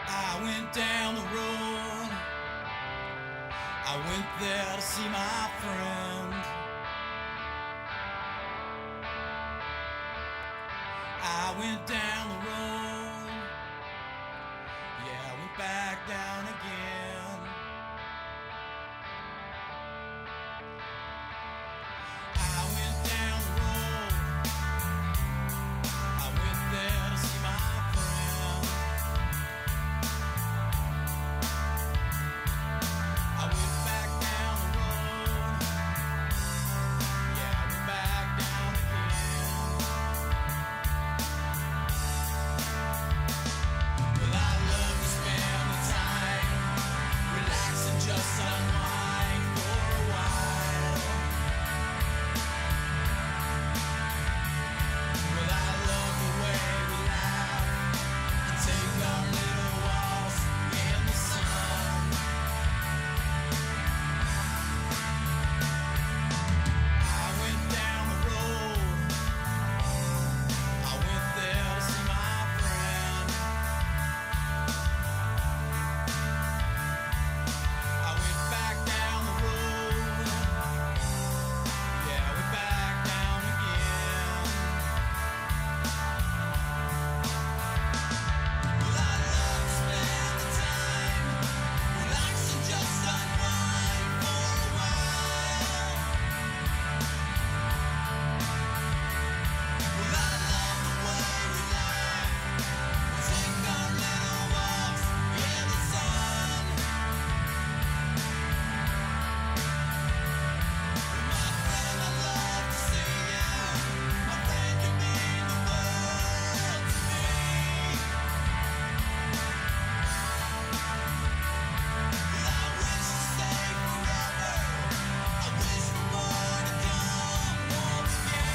I went down the road. I went there to see my friend. I went down the road. Yeah, I went back down again. I went down the road. I went there to see my friend. I went back down the road. Yeah, I went back down again. Well, I love to spend the time, relax and just unwind for a while. Well, I love the way we laugh and take our little walks in the sun. I went down the road. I went there to see my friend. I went back down the road. Yeah, I went back down again. Well, I love to spend the time, relax and just unwind for a while. Well, I love the way we laugh and take our little walks in the sun. My friend, I love to see you. My friend, you mean the world to me. Well, I wish to stay forever. I wish for more to come once again.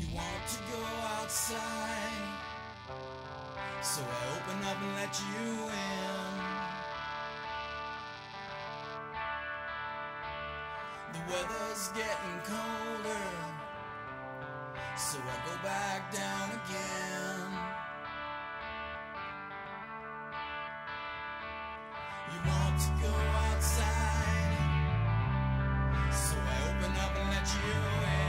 You want to go outside, so I open up and let you in. The weather's getting colder, so I go back down again. You want to go outside, so I open up and let you in.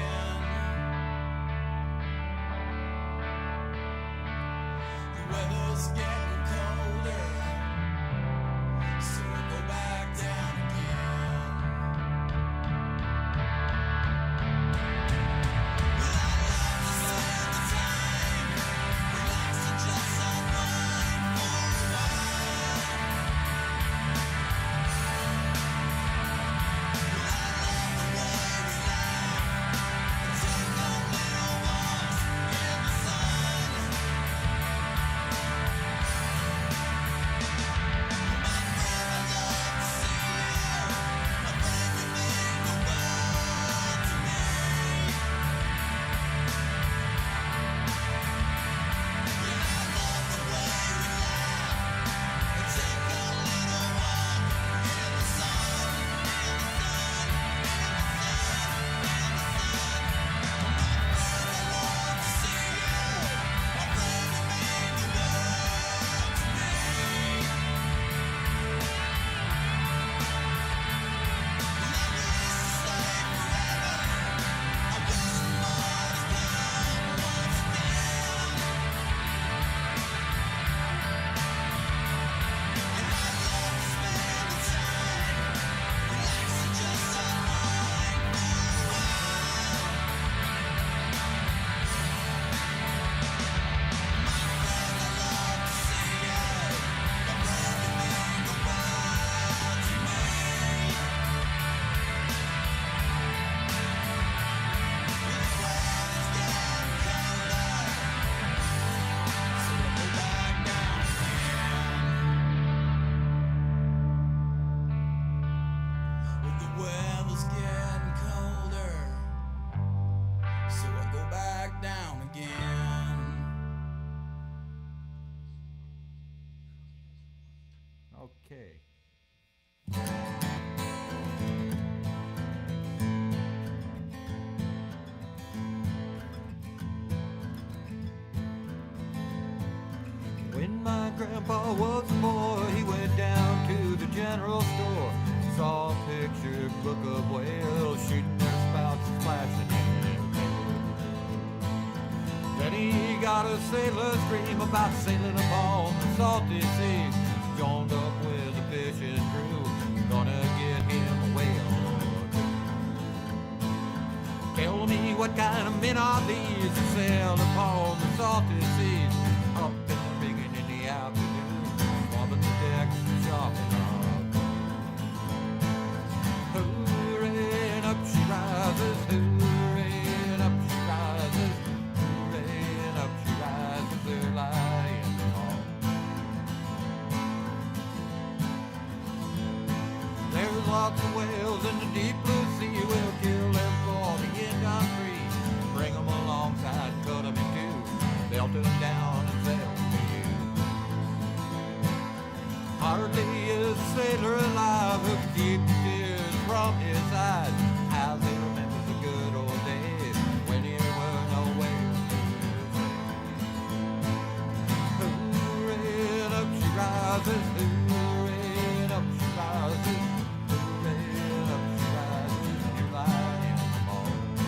The weather's getting colder, so I go back down again. Well, I love to spend the time, relax and just unwind for a while. Okay. When my grandpa was a boy, he went down to the general store, saw a picture book of whales shooting their spouts and splashing in their tails. Then he got a sailor's dream about sailing upon the salty seas, joined up with a fishing crew, gonna get him a whale or two. Tell me what kind of men are these that sail upon the salty seas, up in the rigging in the afternoon, swabbing the decks and chopping up. Hooray, and up she rises, hooray, and up she rises, hooray, and up she rises, they're lying on. There's lots of whales in the deep blue sea, we'll kill them for the end I'm free, bring them alongside and cut them in two, belt them down and sail to you. Hardly is a sailor alive who can keep the tears from his eyes, as he remembers the good old days when there were no whales to say. Hooray, and up she rises, hooray, and up she rises, hooray, and up she rises, and you're lying in the morning.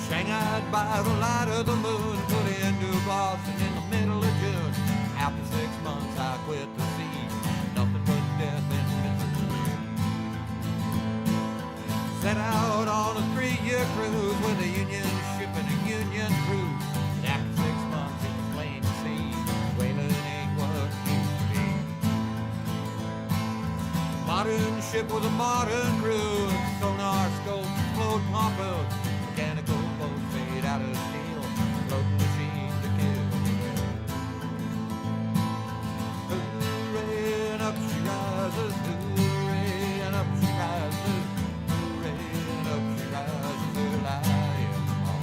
Shanghaied by the light of the moon, put into Boston in the middle of June. After 6 months I quit the sea, nothing but death in Mississippi. Set out on a 3-year cruise with a Union ship and a Union crew. And after 6 months it was plain to see, whaling ain't what it used to be. Modern ship with a modern crew, sonar scopes, floating harpoons, mechanical boats made out of steel, floating machines to kill. Hooray, and up she rises, hooray, and up she rises, hooray, and up she rises, they're lying on.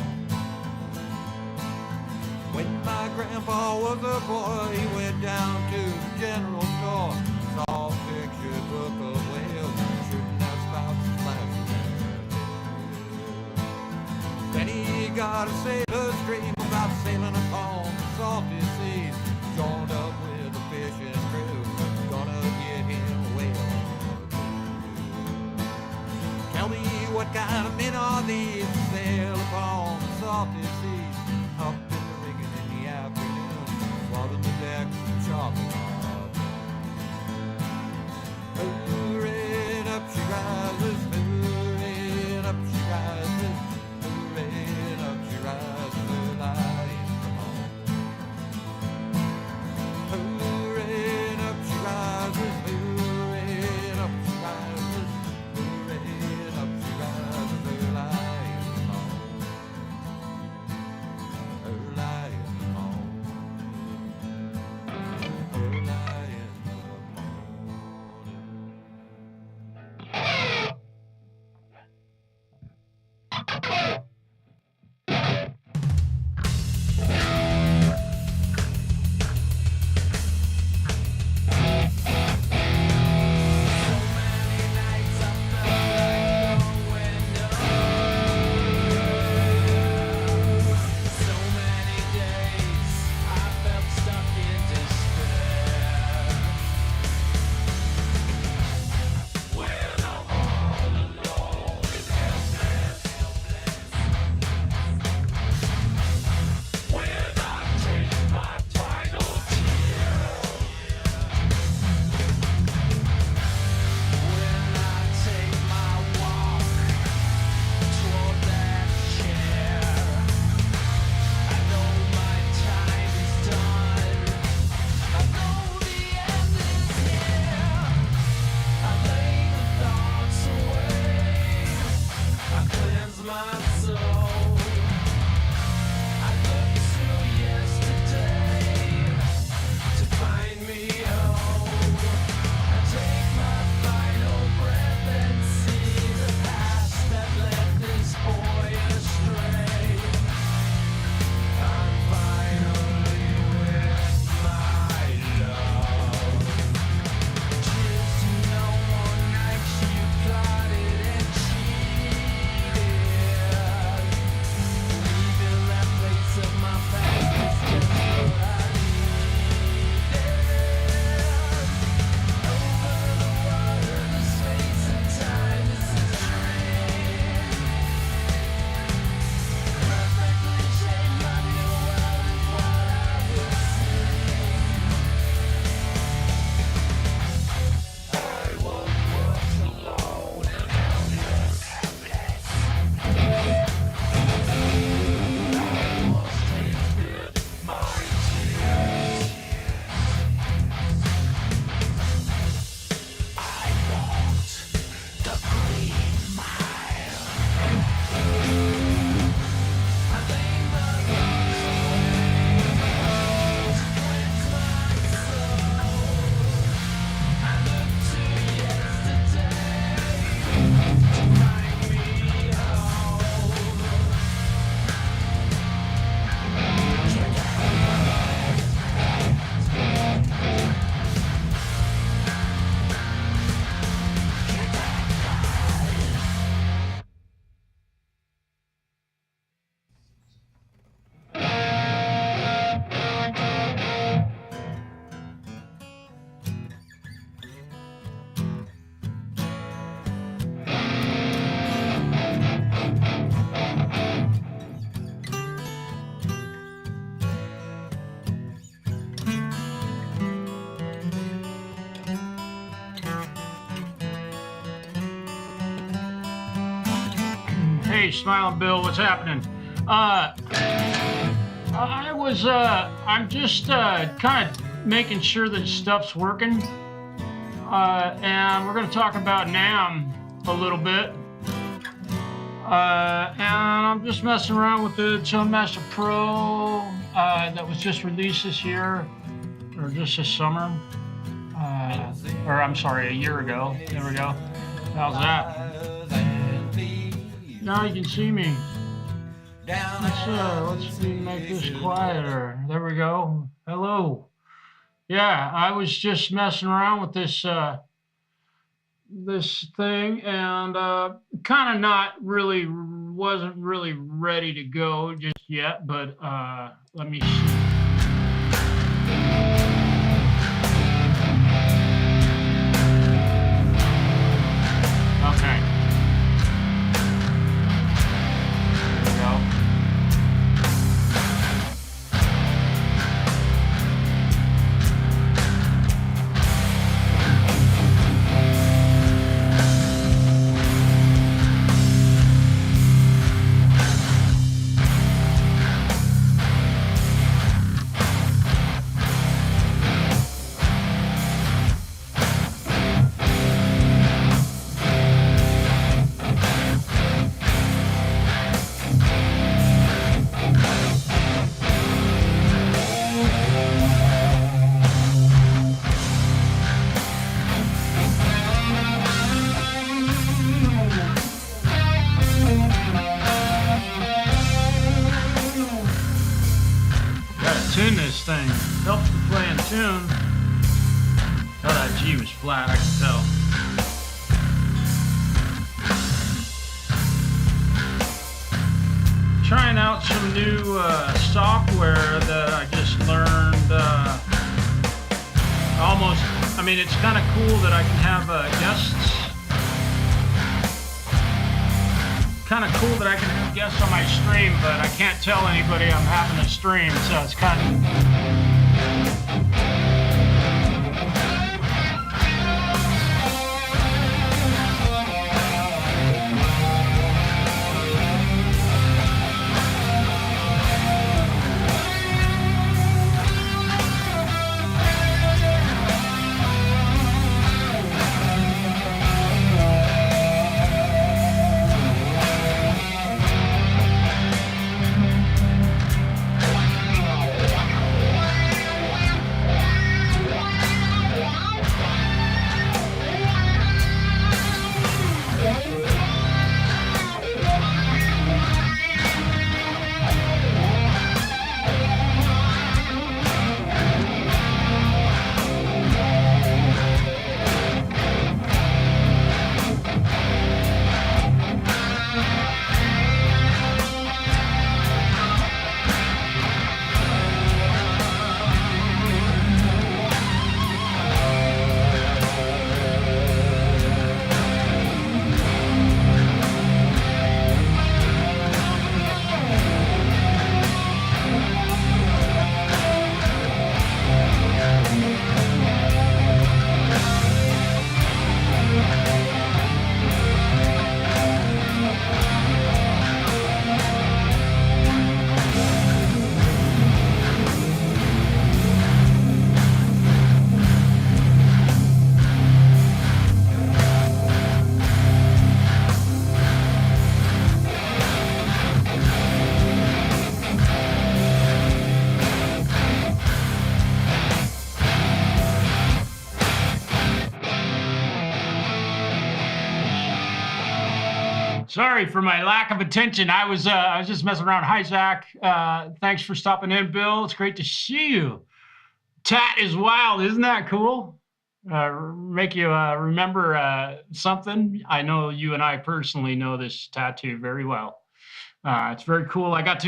When my grandpa was a boy, he went down to the general store, saw a picture book of whales shooting their spouts and flashing their tails. Then he got a sailor's dream about sailing upon the salty seas, joined up with a fishing crew, gonna get him a whale or two. Tell me what kind of men are these that sail upon the salty seas, up in the rigging in the afternoon, swabbing the decks and chopping up. Hooray, and up she rises, hooray, and up she rises, hooray, and up she rises, they're lying on. Hooray, and up she rises, hooray, and up she rises, hooray, and up she rises, they're lying on. They're lying on. Smiling Bill, what's happening? I'm just kind of making sure that stuff's working. And we're going to talk about Namm a little bit. And I'm just messing around with the Tone Master Pro that was just released this year, or just this summer. Or I'm sorry, a year ago. There we go. How's that? Now you can see me. Let's make this quieter. There we go. Hello. Yeah, I was just messing around with this this thing, and kind of wasn't really ready to go just yet, but let me see. Okay. There we go. Tune this thing. Helps to play in tune. Oh, that G was flat, I can tell. Trying out some new software that I just learned. It's kind of cool that I can have guests. Kind of cool that I can have guests on my stream, but I can't tell anybody I'm having a stream, so it's kind of... Sorry for my lack of attention. I was just messing around. Hi, Zach. Thanks for stopping in, Bill. It's great to see you. Tat is wild. Isn't that cool? Make you remember something. I know you and I personally know this tattoo very well. It's very cool. I got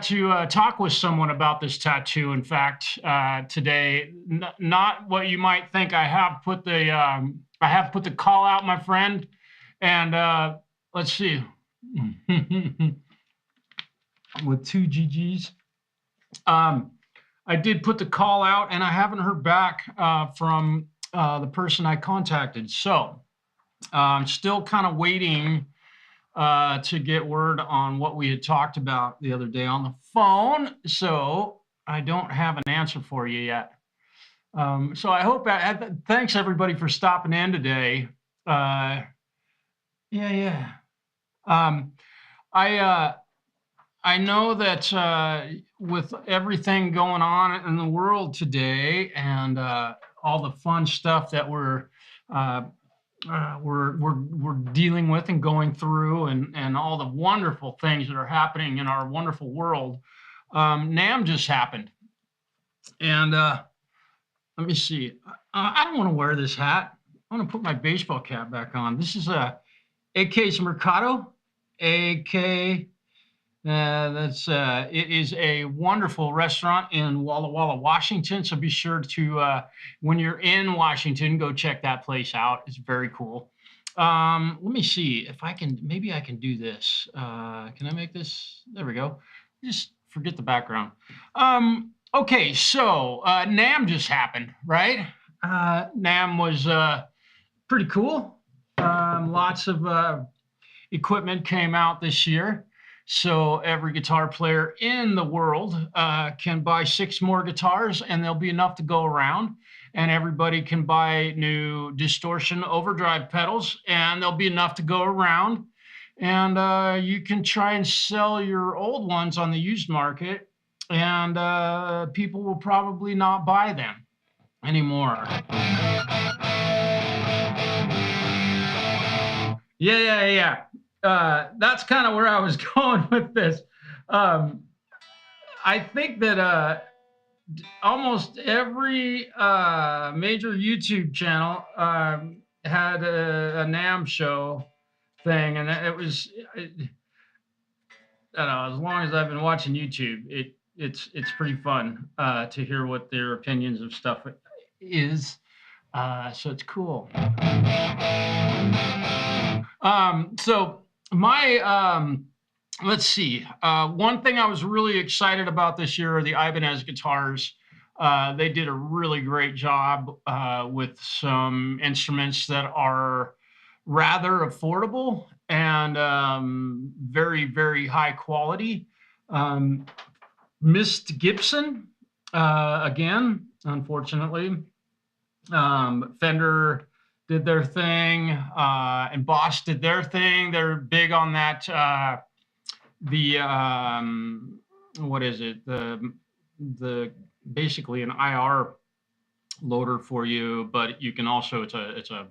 to talk with someone about this tattoo. In fact, today, not what you might think. I have put the call out, my friend, and let's see, with 2 GGs. I did put the call out, and I haven't heard back from the person I contacted. So I'm still kind of waiting to get word on what we had talked about the other day on the phone. So I don't have an answer for you yet. So I hope, thanks everybody for stopping in today. Yeah. I know that with everything going on in the world today and all the fun stuff that we're dealing with and going through, and all the wonderful things that are happening in our wonderful world, Namm just happened, and let me see. I don't want to wear this hat. I want to put my baseball cap back on. This is AK's Mercado. AK. It is a wonderful restaurant in Walla Walla, Washington. So be sure to, when you're in Washington, go check that place out. It's very cool. Let me see if I can, maybe I can do this. Can I make this? There we go. Just forget the background. Okay, so Namm just happened, right? Namm was pretty cool. Lots of equipment came out this year. So every guitar player in the world can buy 6 more guitars, and there'll be enough to go around. And everybody can buy new distortion overdrive pedals, and there'll be enough to go around. And you can try and sell your old ones on the used market, and people will probably not buy them anymore. Yeah. That's kind of where I was going with this. I think that almost every major YouTube channel had a Namm show thing, and it was, I don't know, as long as I've been watching YouTube, it's pretty fun to hear what their opinions of stuff is. So it's cool. So my, let's see. One thing I was really excited about this year are the Ibanez guitars. They did a really great job with some instruments that are rather affordable and very, very high quality. Missed Gibson again, unfortunately. Fender did their thing, and Bosch did their thing. They're big on that. What is it? The basically an IR loader for you, but you can also, it's a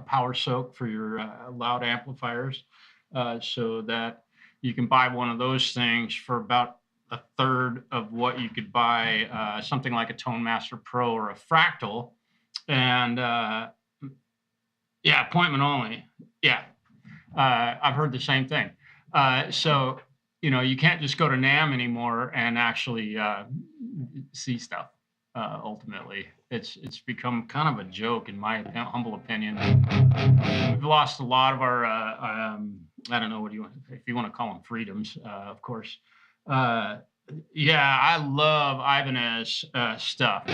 power soak for your loud amplifiers, so that you can buy one of those things for about a third of what you could buy something like a Tone Master Pro or a Fractal. And yeah, appointment only. Yeah, I've heard the same thing. So, you can't just go to Namm anymore and actually see stuff. Ultimately, it's become kind of a joke, in my humble opinion. We've lost a lot of our, I don't know, what do you want, if you want to call them freedoms, of course. Yeah, I love Ibanez stuff.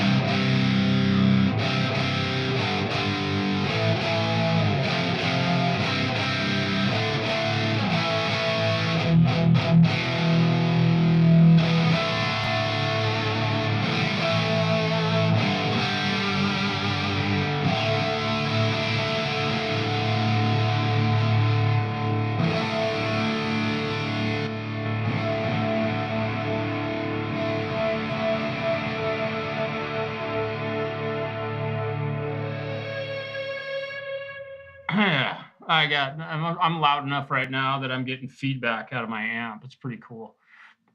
Yeah, I'm loud enough right now that I'm getting feedback out of my amp. It's pretty cool.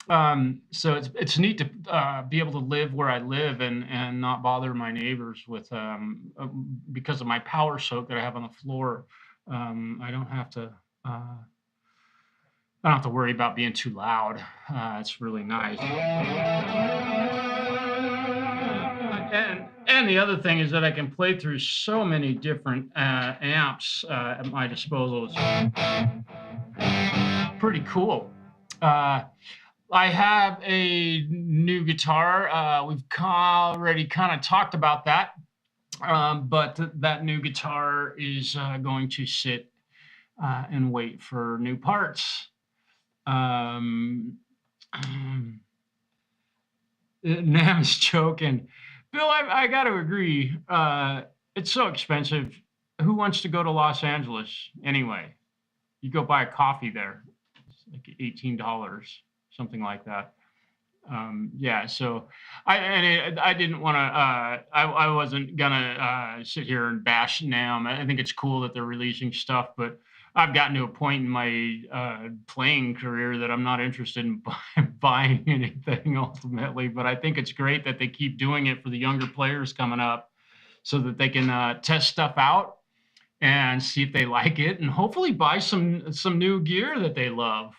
So it's neat to be able to live where I live and not bother my neighbors with because of my power soak that I have on the floor. I don't have to worry about being too loud. It's really nice. And the other thing is that I can play through so many different amps at my disposal. It's pretty cool. I have a new guitar. We've already kind of talked about that, but that new guitar is going to sit and wait for new parts. Namm's joking. Bill, I got to agree. It's so expensive. Who wants to go to Los Angeles anyway? You go buy a coffee there. It's like $18, something like that. Yeah, so I didn't want to. I wasn't gonna sit here and bash Namm. I think it's cool that they're releasing stuff, but I've gotten to a point in my playing career that I'm not interested in buying anything ultimately. But I think it's great that they keep doing it for the younger players coming up, so that they can test stuff out and see if they like it, and hopefully buy some new gear that they love.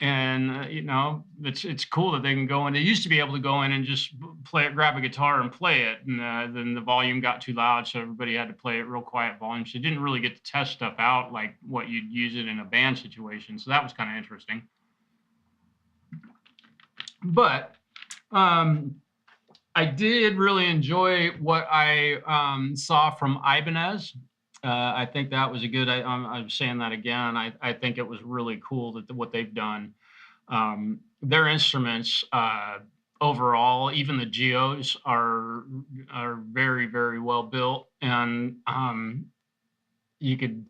You know, it's cool that they can go in. They used to be able to go in and just grab a guitar and play it, and then the volume got too loud, so everybody had to play it real quiet volume. So you didn't really get to test stuff out like what you'd use it in a band situation. So that was kind of interesting. But I did really enjoy what I saw from Ibanez. I think that was a good. I'm saying that again. I think it was really cool that what they've done. Their instruments overall, even the Geos, are very, very well built, and you could.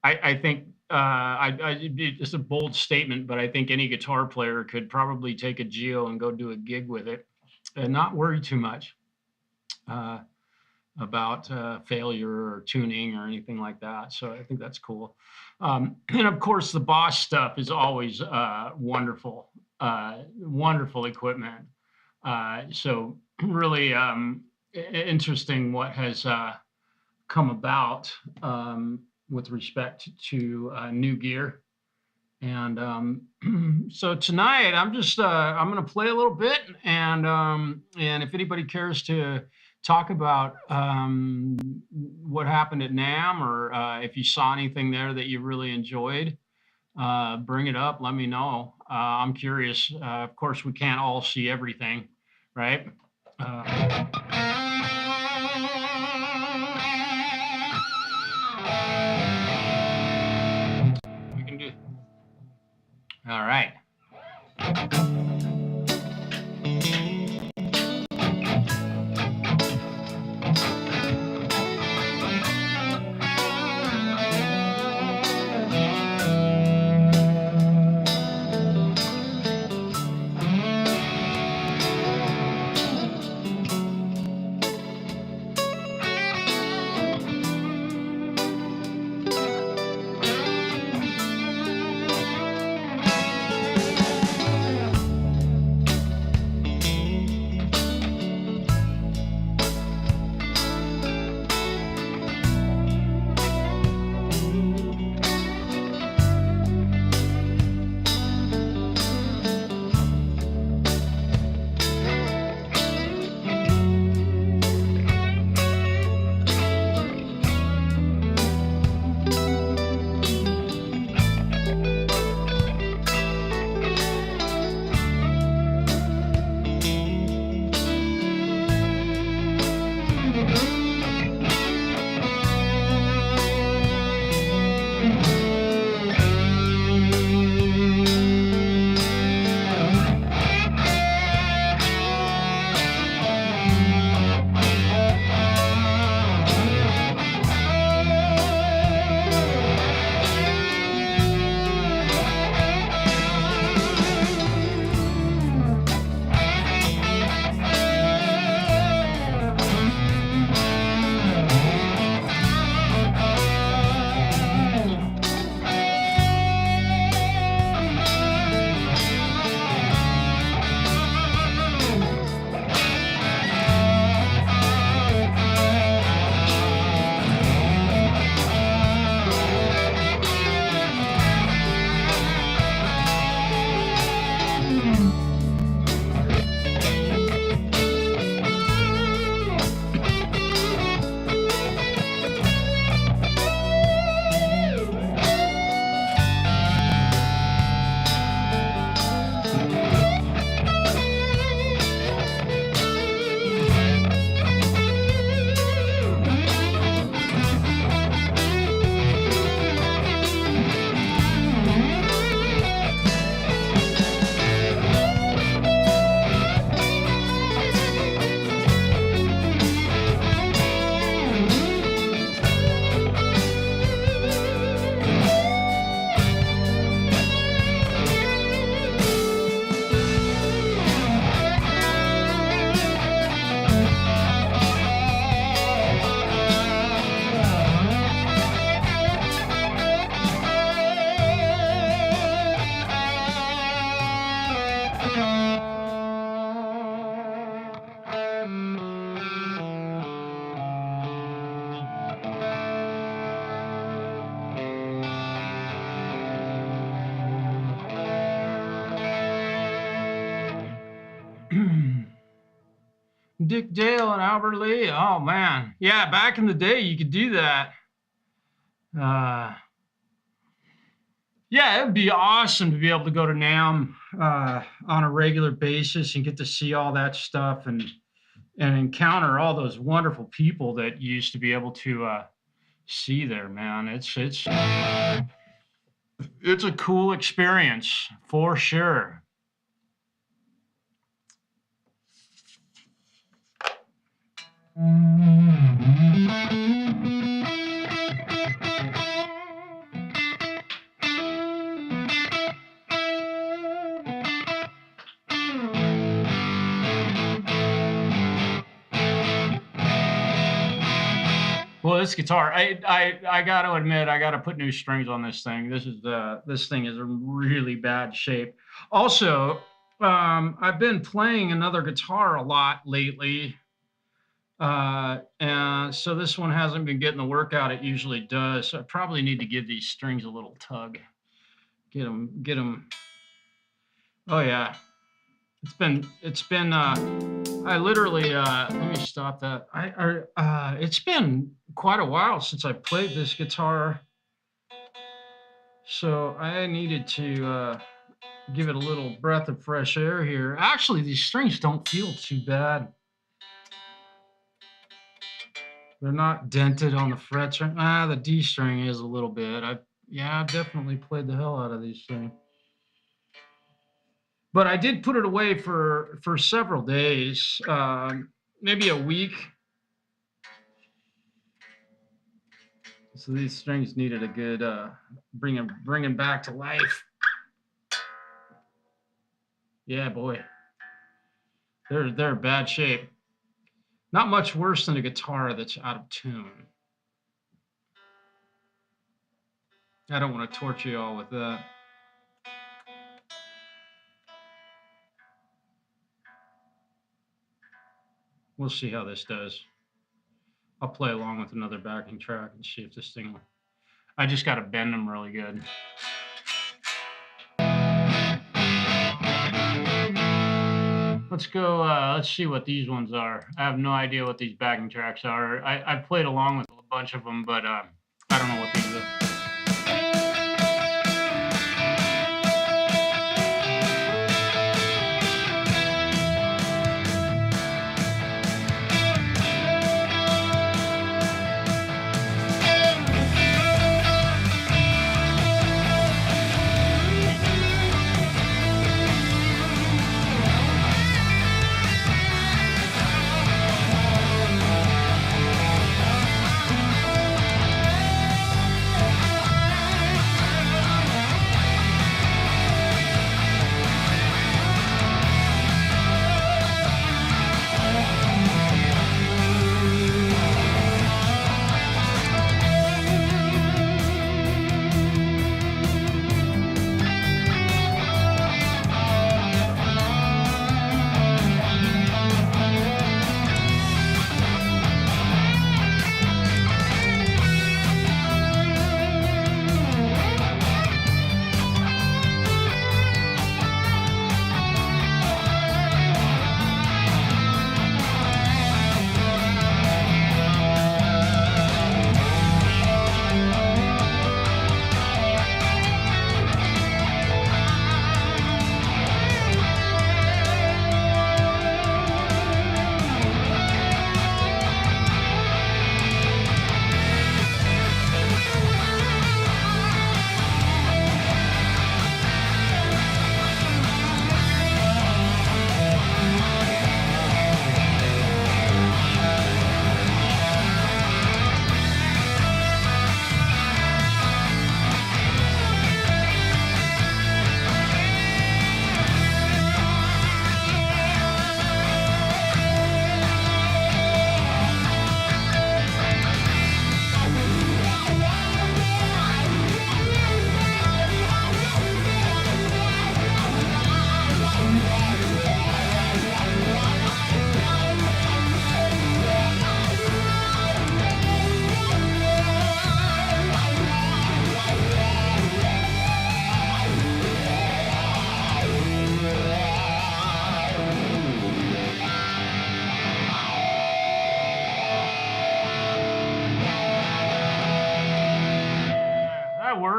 I think it's a bold statement, but I think any guitar player could probably take a Geo and go do a gig with it, and not worry too much about failure or tuning or anything like that. So I think that's cool. And of course, the Boss stuff is always wonderful, wonderful equipment. So really interesting what has come about with respect to new gear. And so tonight I'm just I'm going to play a little bit, and if anybody cares to talk about what happened at Namm, or if you saw anything there that you really enjoyed, bring it up. Let me know. I'm curious. Of course, we can't all see everything, right? We can do. All right. Dick Dale and Albert Lee. Oh man, yeah. Back in the day, you could do that. Yeah, it would be awesome to be able to go to Namm on a regular basis and get to see all that stuff and encounter all those wonderful people that you used to be able to see there, man. It's a cool experience for sure. Well, this guitar, I got to admit, I got to put new strings on this thing. This thing is in really bad shape. Also, I've been playing another guitar a lot lately, and so this one hasn't been getting the workout it usually does. So I probably need to give these strings a little tug. Get them. Oh yeah, it's been. I literally, let me stop that. It's been quite a while since I played this guitar, so I needed to give it a little breath of fresh air here. Actually, these strings don't feel too bad. They're not dented on the frets. The D string is a little bit. I definitely played the hell out of these things. But I did put it away for several days, maybe a week. So these strings needed a good bringing back to life. Yeah, boy, they're in bad shape. Not much worse than a guitar that's out of tune. I don't want to torture you all with that. We'll see how this does. I'll play along with another backing track and see if this thing will. I just got to bend them really good. Let's go, let's see what these ones are. I have no idea what these backing tracks are. I played along with a bunch of them, but I don't know what these are.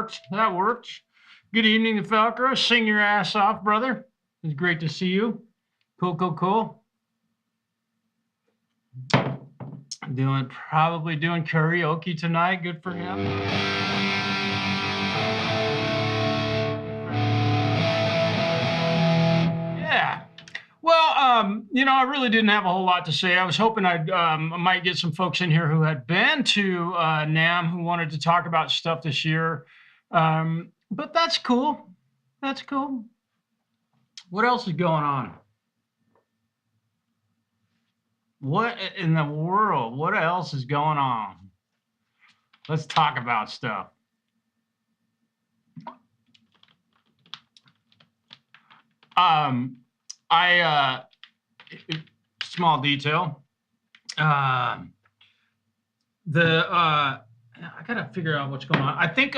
worked. That worked. Good evening, TheFalCRO. Sing your ass off, brother. It's great to see you. Cool. Probably doing karaoke tonight. Good for him. Yeah. Well, you know, I really didn't have a whole lot to say. I was hoping I might get some folks in here who had been to Namm who wanted to talk about stuff this year. But that's cool. That's cool. What else is going on? What in the world? What else is going on? Let's talk about stuff. Small detail. I gotta figure out what's going on. I think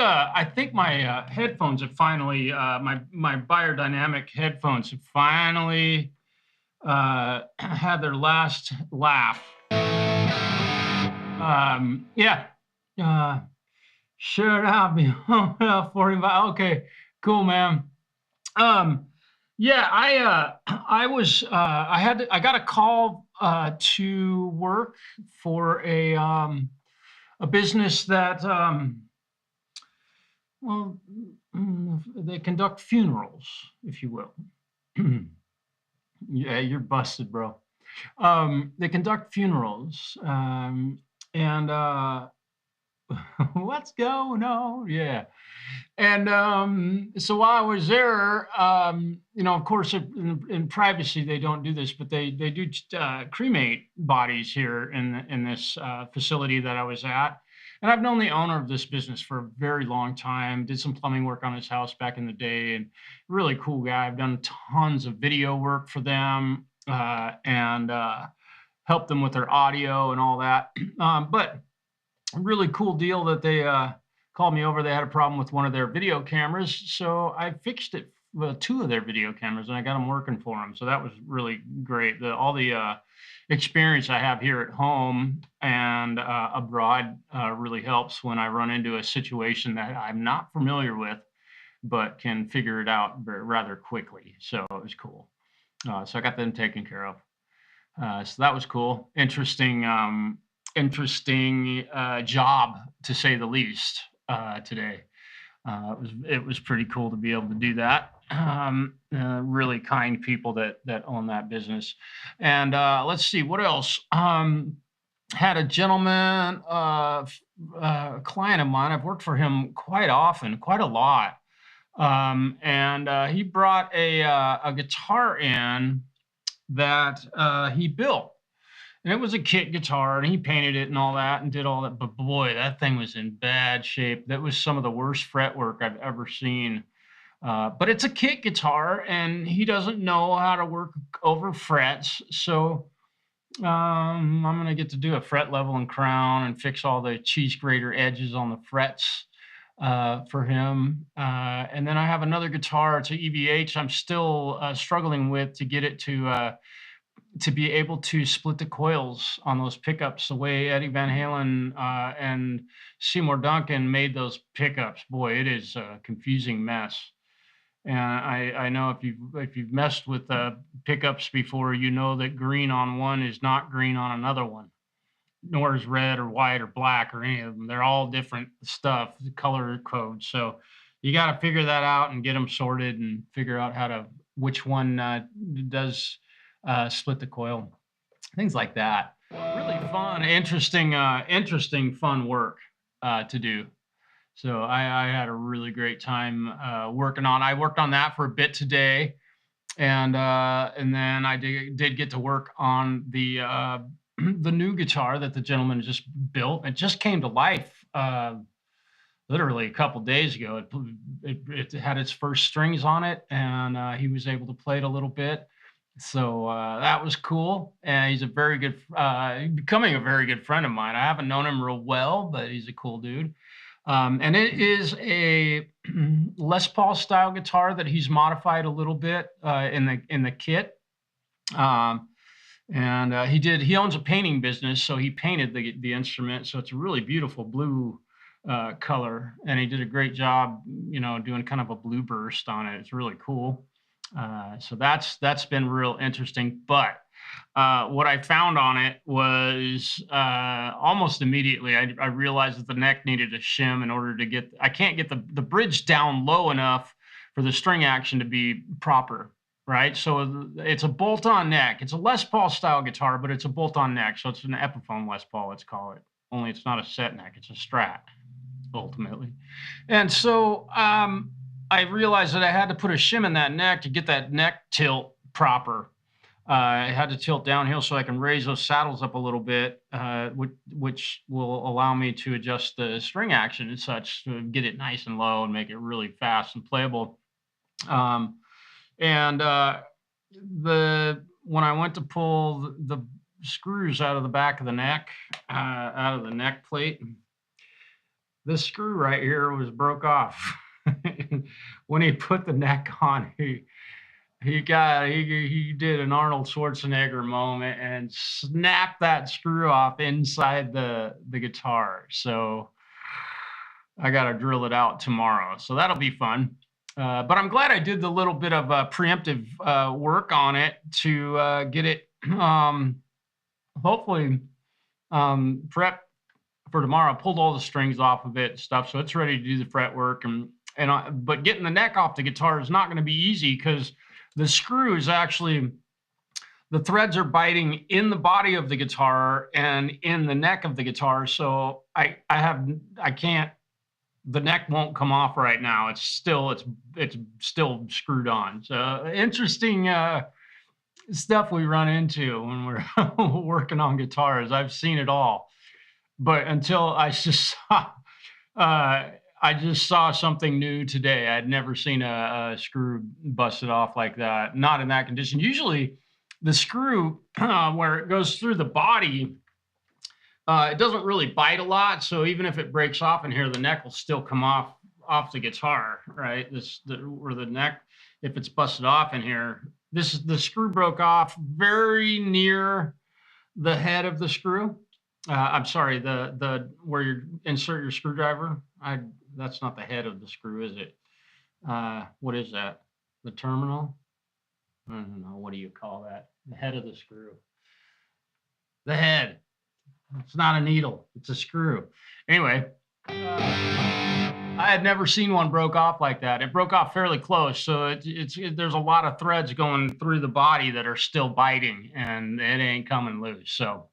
my headphones have finally my Beyerdynamic headphones have finally had their last laugh. Yeah. Sure, I'll be 45. Okay, cool, man. Yeah, I got a call to work for a business that well, they conduct funerals, if you will. Yeah, you're busted, bro. They conduct funerals, and what's going on? Yeah. And so while I was there, you know, of course, in privacy, they don't do this, but they do cremate bodies here in this facility that I was at. And I've known the owner of this business for a very long time, did some plumbing work on his house back in the day, and really cool guy. I've done tons of video work for them and helped them with their audio and all that. But really cool deal that they called me over. They had a problem with one of their video cameras, so I fixed it with 2 of their video cameras, and I got them working for them. So that was really great. All the experience I have here at home and abroad really helps when I run into a situation that I'm not familiar with, but can figure it out rather quickly. So it was cool. So I got them taken care of. So that was cool. Interesting job, to say the least, today. It was pretty cool to be able to do that. Really kind people that own that business. And let's see what else. Had a gentleman, a client of mine. I've worked for him quite often, quite a lot. And he brought a guitar in that he built. And it was a kit guitar, and he painted it and all that and did all that. But boy, that thing was in bad shape. That was some of the worst fretwork I've ever seen. But it's a kit guitar, and he doesn't know how to work over frets. So I'm going to get to do a fret level and crown and fix all the cheese grater edges on the frets for him. And then I have another guitar. It's an EVH. I'm still struggling with to get it to be able to split the coils on those pickups the way Eddie Van Halen and Seymour Duncan made those pickups. Boy, it is a confusing mess. And I know if you've messed with pickups before, you know that green on one is not green on another one, nor is red or white or black or any of them. They're all different stuff, the color codes. So you got to figure that out and get them sorted and figure out which one does split the coil, things like that. Really fun, interesting, fun work to do. So I had a really great time working on. I worked on that for a bit today, and then I did get to work on the new guitar that the gentleman just built. It just came to life literally a couple days ago. It had its first strings on it, and he was able to play it a little bit. So that was cool, and he's becoming a very good friend of mine. I haven't known him real well, but he's a cool dude. And it is a Les Paul style guitar that he's modified a little bit in the kit. He owns a painting business, so he painted the instrument. So it's a really beautiful blue color, and he did a great job, you know, doing kind of a blue burst on it. It's really cool. So that's been real interesting. But what I found on it was almost immediately I realized that the neck needed a shim in order to get. I can't get the bridge down low enough for the string action to be proper, right? So it's a bolt-on neck. It's a Les Paul style guitar, but it's a bolt-on neck. So it's an Epiphone Les Paul, let's call it. Only it's not a set neck. It's a Strat, ultimately. And so I realized that I had to put a shim in that neck to get that neck tilt proper. I had to tilt downhill so I can raise those saddles up a little bit, which will allow me to adjust the string action and such to get it nice and low and make it really fast and playable. When I went to pull the screws out of the back of the neck, out of the neck plate, this screw right here was broke off. When he put the neck on, he did an Arnold Schwarzenegger moment and snapped that screw off inside the guitar. So I got to drill it out tomorrow. So that'll be fun. But I'm glad I did the little bit of preemptive work on it to get it hopefully prepped for tomorrow. I pulled all the strings off of it and stuff, so it's ready to do the fret work. But getting the neck off the guitar is not going to be easy because the screw is actually, the threads are biting in the body of the guitar and in the neck of the guitar. So I can't, the neck won't come off right now. It's still screwed on. So interesting stuff we run into when we're working on guitars. I've seen it all, but until I just saw something new today. I'd never seen a screw busted off like that, not in that condition. Usually the screw where it goes through the body, it doesn't really bite a lot. So even if it breaks off in here, the neck will still come off the guitar, right? Where the neck, if it's busted off in here, the screw broke off very near the head of the screw. I'm sorry, the where you insert your screwdriver. That's not the head of the screw, is it? What is that? The terminal? I don't know. What do you call that? The head of the screw. The head. It's not a needle. It's a screw. Anyway, I had never seen one broke off like that. It broke off fairly close, so there's a lot of threads going through the body that are still biting, and it ain't coming loose. So.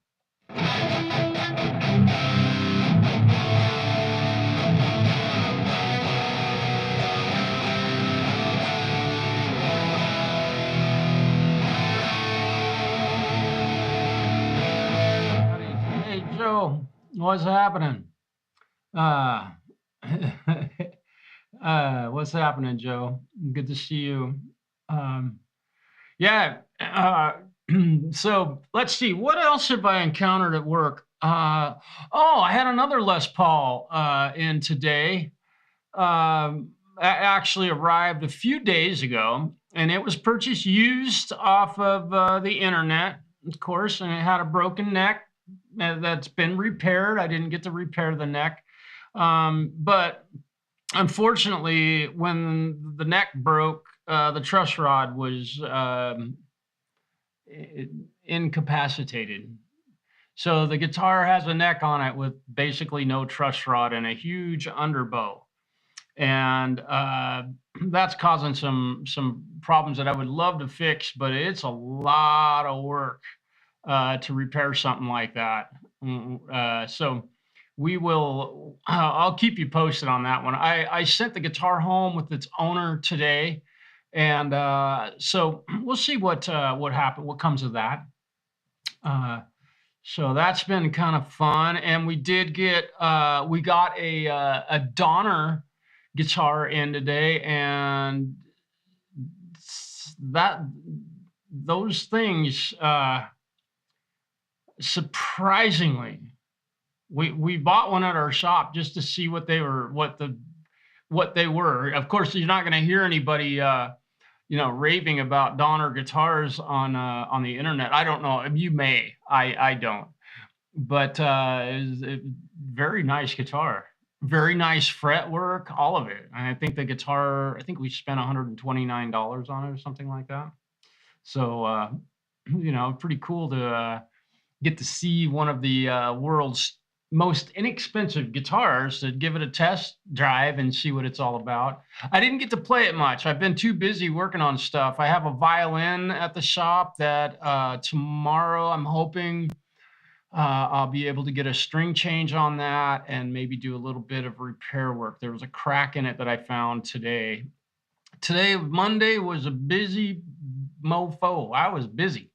Joe, what's happening? What's happening, Joe? Good to see you. Yeah. So let's see. What else have I encountered at work? I had another Les Paul in today. Actually arrived a few days ago, and it was purchased used off of the internet, of course, and it had a broken neck. That's been repaired. I didn't get to repair the neck. But unfortunately, when the neck broke, the truss rod was incapacitated. So the guitar has a neck on it with basically no truss rod and a huge underbow. And that's causing some problems that I would love to fix, but it's a lot of work to repair something like that. So we will, I'll keep you posted on that one. I sent the guitar home with its owner today. And so we'll see what happened, what comes of that. So that's been kind of fun. And we did get, we got a Donner guitar in today, and those things, surprisingly, we bought one at our shop just to see what they were. Of course, you're not going to hear anybody, raving about Donner guitars on the internet. I don't know. You may. I don't. But it's a very nice guitar. Very nice fretwork, all of it. And I think the guitar, I think we spent $129 on it or something like that. So, you know, pretty cool to get to see one of the world's most inexpensive guitars, to give it a test drive and see what it's all about. I didn't get to play it much. I've been too busy working on stuff. I have a violin at the shop that tomorrow I'm hoping I'll be able to get a string change on that and maybe do a little bit of repair work. There was a crack in it that I found today. Today, Monday, was a busy mofo. I was busy.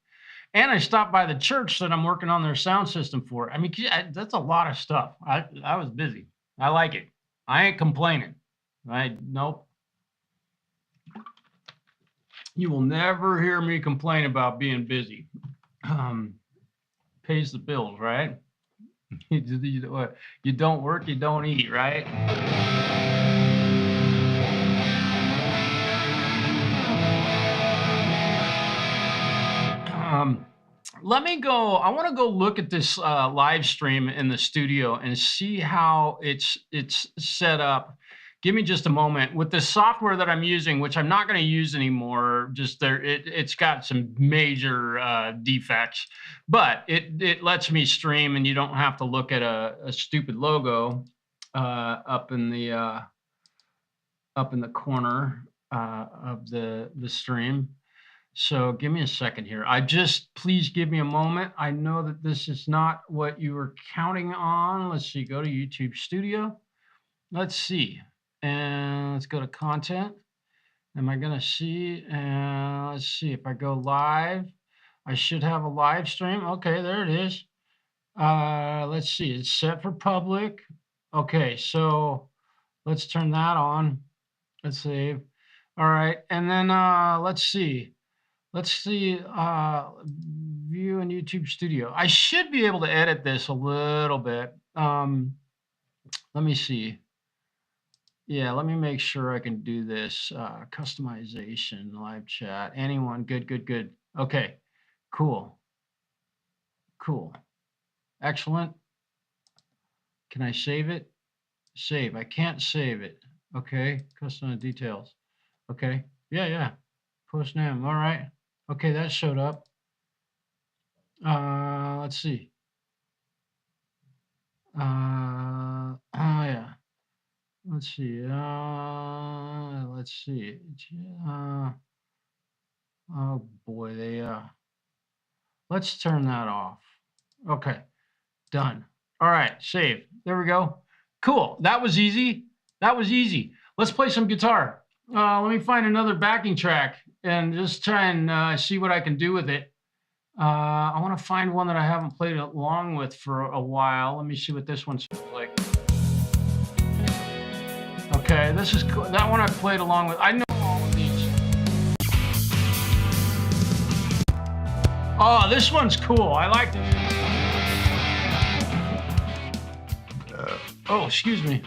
And I stopped by the church that I'm working on their sound system for. I mean, that's a lot of stuff. I was busy. I like it. I ain't complaining. Nope. You will never hear me complain about being busy. Pays the bills, right? You don't work, you don't eat, right? Let me go. I want to go look at this live stream in the studio and see how it's set up. Give me just a moment. With the software that I'm using, which I'm not going to use anymore, just there, it's got some major defects, but it lets me stream, and you don't have to look at a stupid logo up in the corner of the stream. So give me a second here. Please give me a moment. I know that this is not what you were counting on. Let's see, go to YouTube Studio. Let's see. And let's go to content. Am I going to see? Let's see. If I go live, I should have a live stream. Okay, there it is. Let's see. It's set for public. Okay, so let's turn that on. Let's save. All right. And then let's see. Let's see. View in YouTube Studio. I should be able to edit this a little bit. Let me see. Yeah, let me make sure I can do this. Customization, live chat, anyone. Good. Okay, cool. Excellent. Can I save it? Save. I can't save it. Okay, custom details. Okay, yeah. Post Namm. All right. Okay, that showed up. Let's see. Yeah. Let's see. Oh boy, let's turn that off. Okay, done. All right, save. There we go. Cool. That was easy. Let's play some guitar. Let me find another backing track and just try and see what I can do with it. I want to find one that I haven't played along with for a while. Let me see what this one sounds like. Okay, this is cool. That one I played along with. I know all of these. Oh, this one's cool. I like it. Oh, excuse me.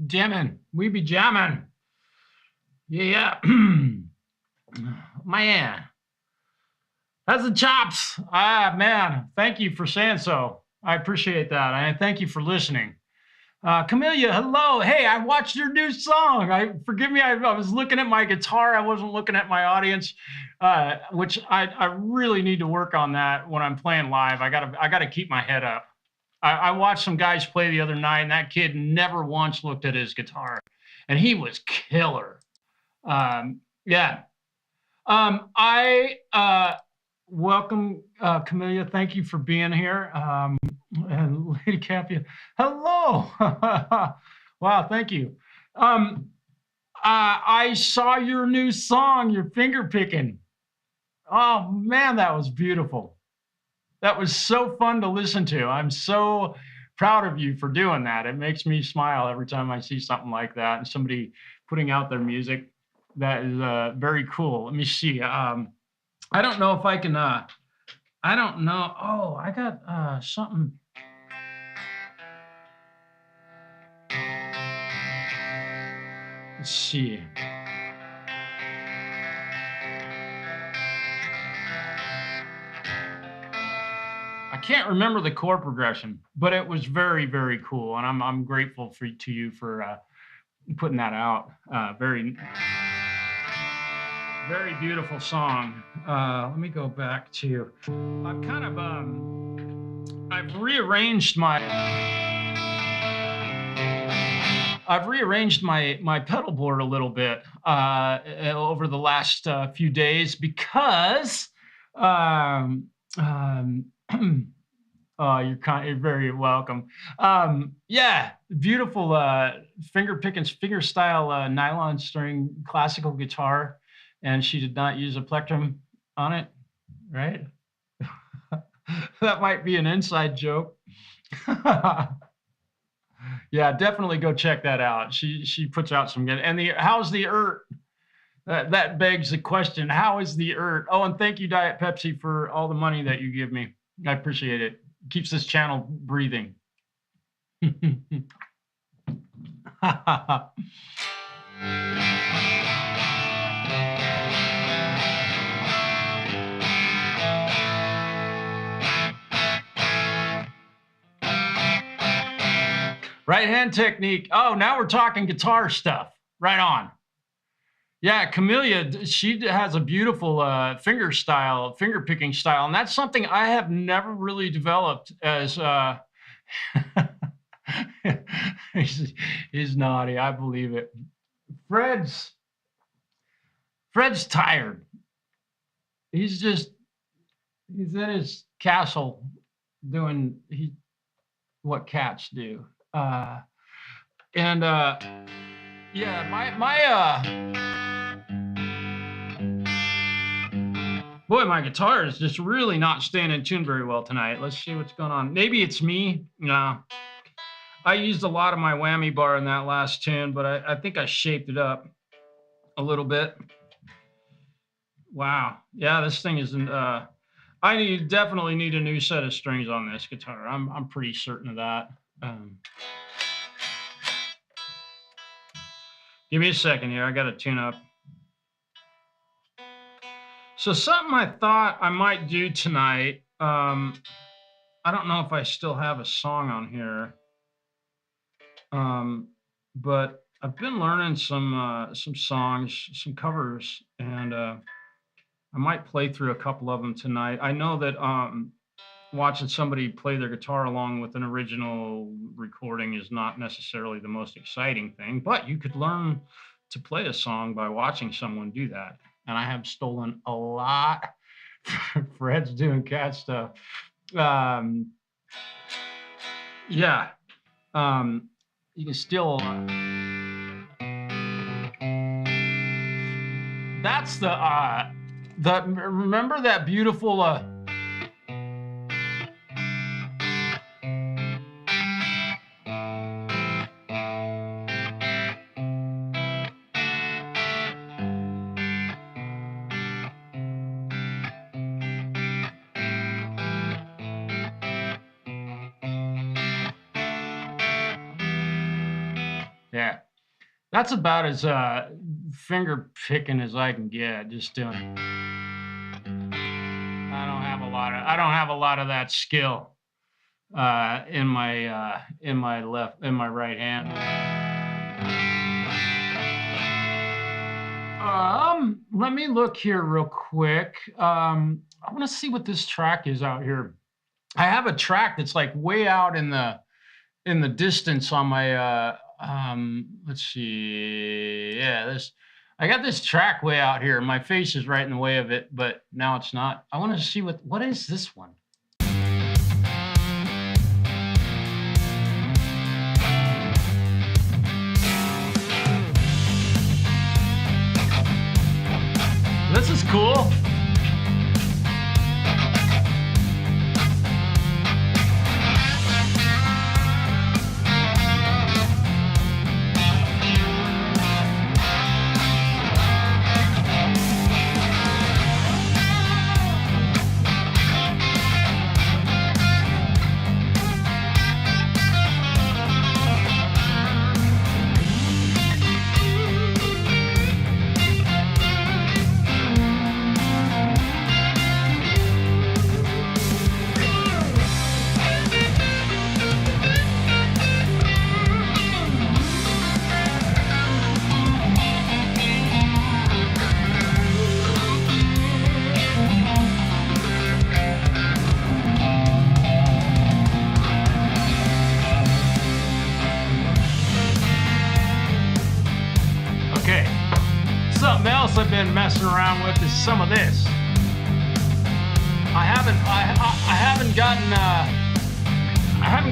Jamming. We be jamming. Yeah. Man. That's the chops. Ah, man. Thank you for saying so. I appreciate that. And thank you for listening. Camellia, hello. Hey, I watched your new song. Forgive me. I was looking at my guitar. I wasn't looking at my audience, which I really need to work on that when I'm playing live. I gotta keep my head up. I watched some guys play the other night, and that kid never once looked at his guitar, and he was killer. Yeah. I welcome Camellia. Thank you for being here. And Lady Cappia, hello. Wow, thank you. I saw your new song, your finger picking. Oh man, that was beautiful. That was so fun to listen to. I'm so proud of you for doing that. It makes me smile every time I see something like that and somebody putting out their music. That is very cool. Let me see. I don't know if I can. I don't know. Oh, I got something. Let's see. I can't remember the chord progression, but it was very, very cool, and I'm grateful to you for putting that out. Very, very beautiful song. Let me go back to. I've kind of I've rearranged my pedal board a little bit over the last few days because. Oh, you're very welcome. Yeah, beautiful finger style nylon string classical guitar, and she did not use a plectrum on it, right? That might be an inside joke. Yeah, definitely go check that out. She puts out some good. And how's the ERT? That begs the question, how is the ERT? Oh, and thank you, Diet Pepsi, for all the money that you give me. I appreciate it. Keeps this channel breathing. Right hand technique. Oh, now we're talking guitar stuff. Right on. Yeah, Camellia, she has a beautiful finger picking style, and that's something I have never really developed as. He's naughty. I believe it. Fred's tired. He's in his castle doing what cats do. Yeah, boy, my guitar is just really not staying in tune very well tonight. Let's see what's going on. Maybe it's me. No. I used a lot of my whammy bar in that last tune, but I think I shaped it up a little bit. Wow. Yeah, this thing isn't. I definitely need a new set of strings on this guitar. I'm pretty certain of that. Give me a second here. I got to tune up. So something I thought I might do tonight. I don't know if I still have a song on here. But I've been learning some songs, some covers, and I might play through a couple of them tonight. I know that watching somebody play their guitar along with an original recording is not necessarily the most exciting thing, but you could learn to play a song by watching someone do that. And I have stolen a lot. Fred's doing cat stuff. Yeah. You can still. That's the remember that beautiful. Yeah. That's about as finger picking as I can get. Just doing. I don't have a lot of that skill in my right hand. Let me look here real quick. I want to see what this track is out here. I have a track that's like way out in the distance on my let's see. Yeah, I got this track way out here. My face is right in the way of it, but now it's not. I want to see what is this one? This is cool. Something else I've been messing around with is some of this. I haven't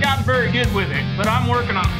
gotten very good with it, but I'm working on it.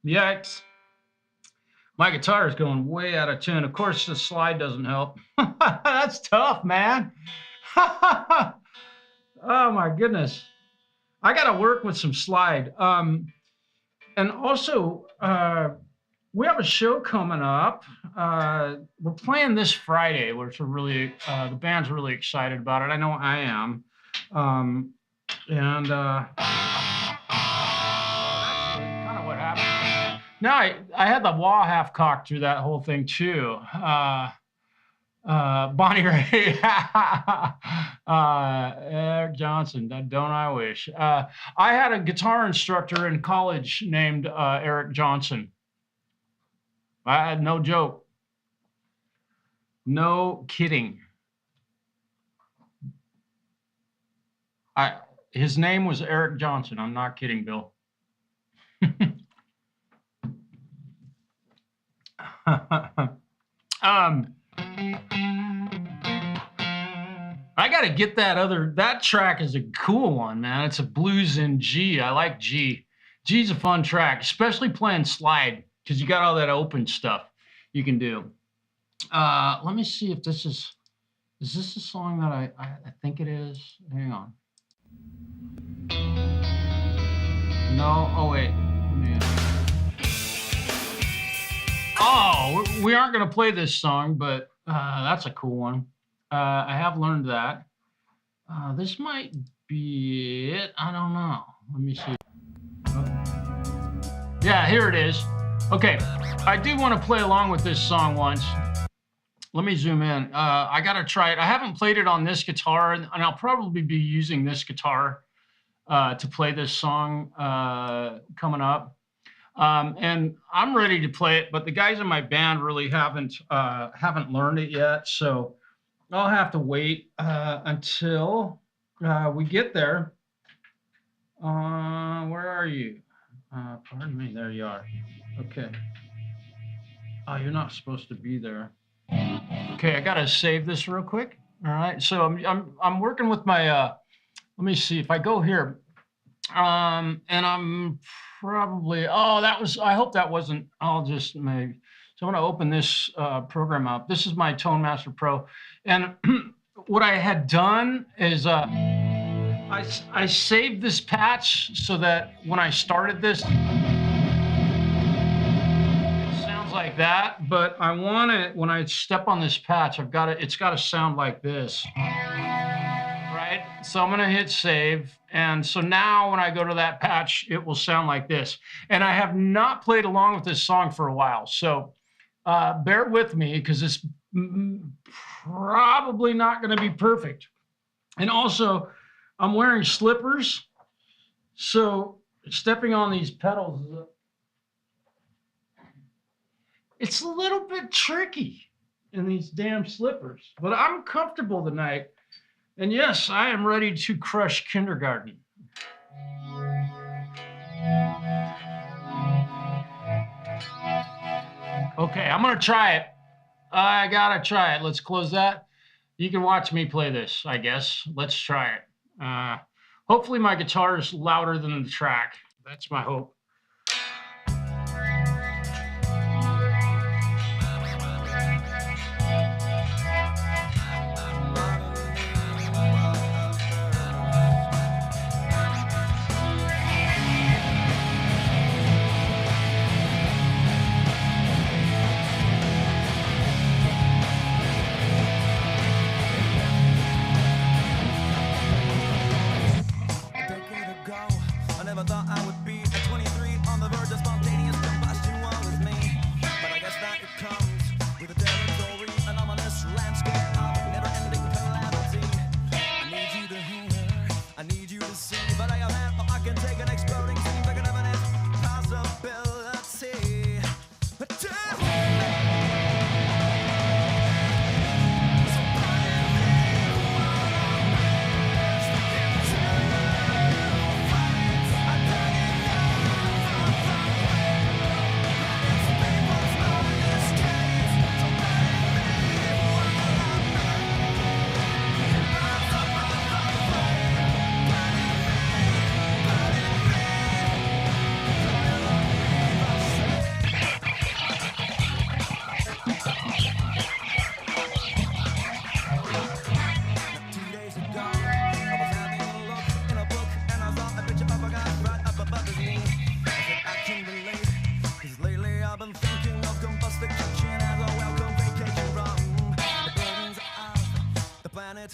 Yikes. My guitar is going way out of tune. Of course, the slide doesn't help. That's tough, man. Oh my goodness. I got to work with some slide. And also, we have a show coming up. We're playing this Friday, which we're really, the band's really excited about it. I know I am. That's kind of what happened. Now, I had the wah half cocked through that whole thing too. Bonnie Ray, Eric Johnson, don't I wish. I had a guitar instructor in college named Eric Johnson. I had no joke. No kidding. His name was Eric Johnson. I'm not kidding, Bill. I got to get that track is a cool one, man. It's a blues in G. I like G. G's a fun track, especially playing slide, because you got all that open stuff you can do. Let me see if this is this a song that I think it is? Hang on. No, oh wait. Oh, we aren't going to play this song, but that's a cool one. I have learned that. This might be it. I don't know. Let me see. Yeah, here it is. Okay, I do want to play along with this song once. Let me zoom in. I got to try it. I haven't played it on this guitar, and I'll probably be using this guitar to play this song coming up. And I'm ready to play it, but the guys in my band really haven't learned it yet, so I'll have to wait until we get there. Where are you? Pardon me. There you are. Okay. Oh, you're not supposed to be there. Okay, I gotta save this real quick. All right. So I'm working with my. Let me see if I go here. And I'm probably. Oh, that was. I hope that wasn't. I'll just maybe. So I'm going to open this program up. This is my Tone Master Pro. And what I had done is I saved this patch so that when I started this, it sounds like that. But I want it, when I step on this patch, it's got to sound like this. Right? So I'm going to hit save. And so now when I go to that patch, it will sound like this. And I have not played along with this song for a while. So bear with me, because it's probably not going to be perfect. And also, I'm wearing slippers, so stepping on these pedals, it's a little bit tricky in these damn slippers. But I'm comfortable tonight, and yes, I am ready to crush kindergarten. Okay, I'm gonna try it. I gotta try it. Let's close that. You can watch me play this, I guess. Let's try it. Hopefully my guitar is louder than the track. That's my hope.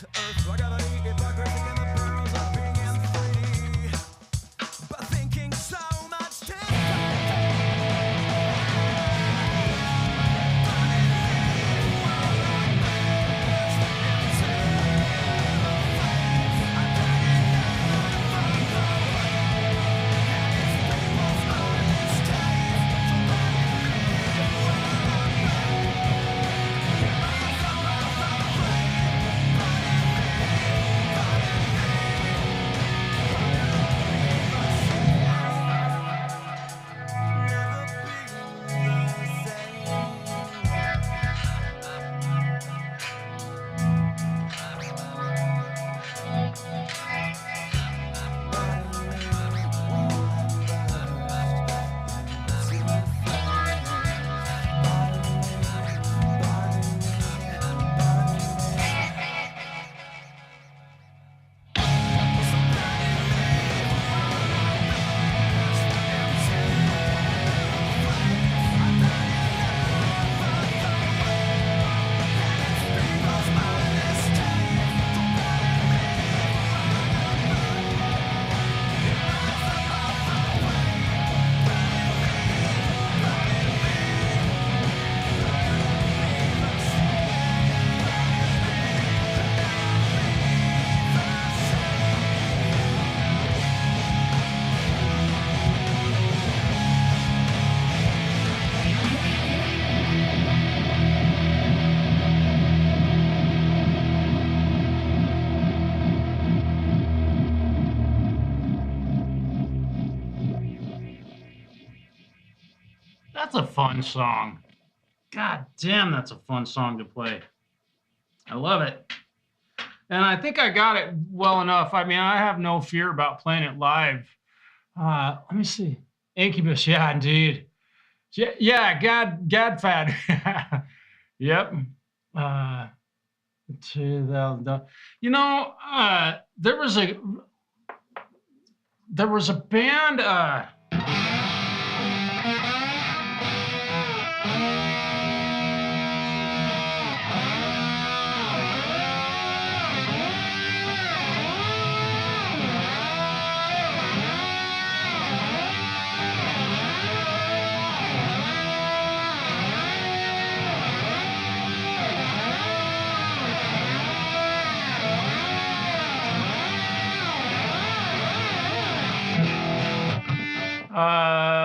to earth. I gotta eat it by grazing in the barrels of being free. But thinking so much too. That's a fun song. God damn, that's a fun song to play. I love it. And I think I got it well enough. I mean, I have no fear about playing it live. Let me see. Incubus, yeah, indeed. Yeah, Gadfad. Yep. You know, there was a band.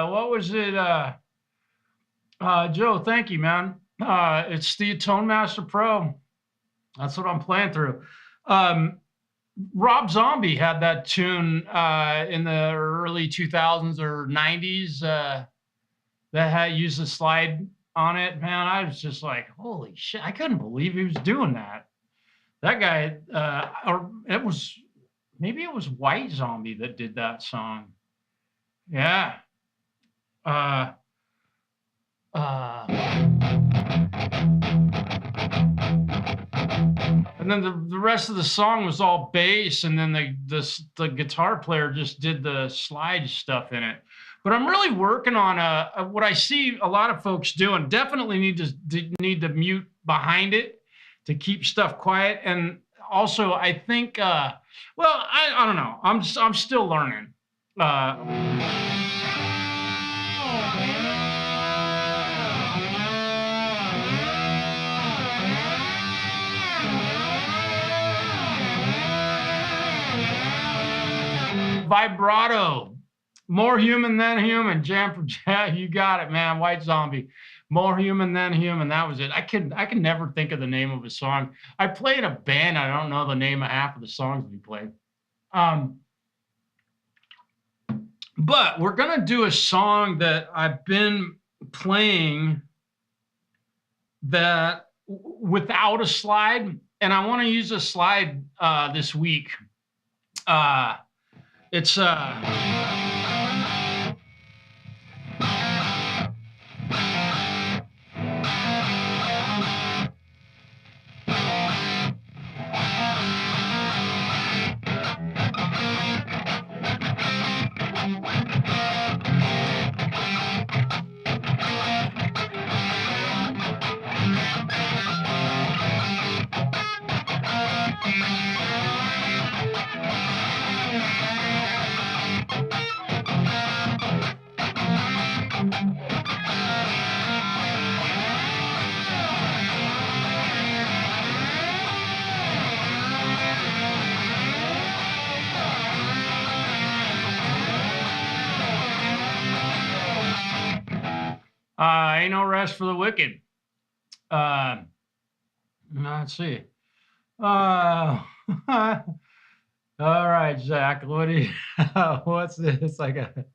What was it? Joe, thank you, man. It's the Tone Master Pro. That's what I'm playing through. Rob Zombie had that tune in the early 2000s or 90s that had used the slide on it. Man, I was just like, holy shit! I couldn't believe he was doing that. That guy, or maybe it was White Zombie that did that song. Yeah. And then the rest of the song was all bass, and then the guitar player just did the slide stuff in it. But I'm really working on what I see a lot of folks doing. Definitely need to mute behind it to keep stuff quiet. And also, I think, I don't know. I'm still learning. Vibrato, more human than human. You got it, man. White Zombie, more human than human. That was it. I can never think of the name of a song. I play in a band. I don't know the name of half of the songs we played. But we're gonna do a song that I've been playing that without a slide, and I want to use a slide this week. It's Ain't no rest for the wicked. Let's see. All right, Zach. What do you? What's this? Like a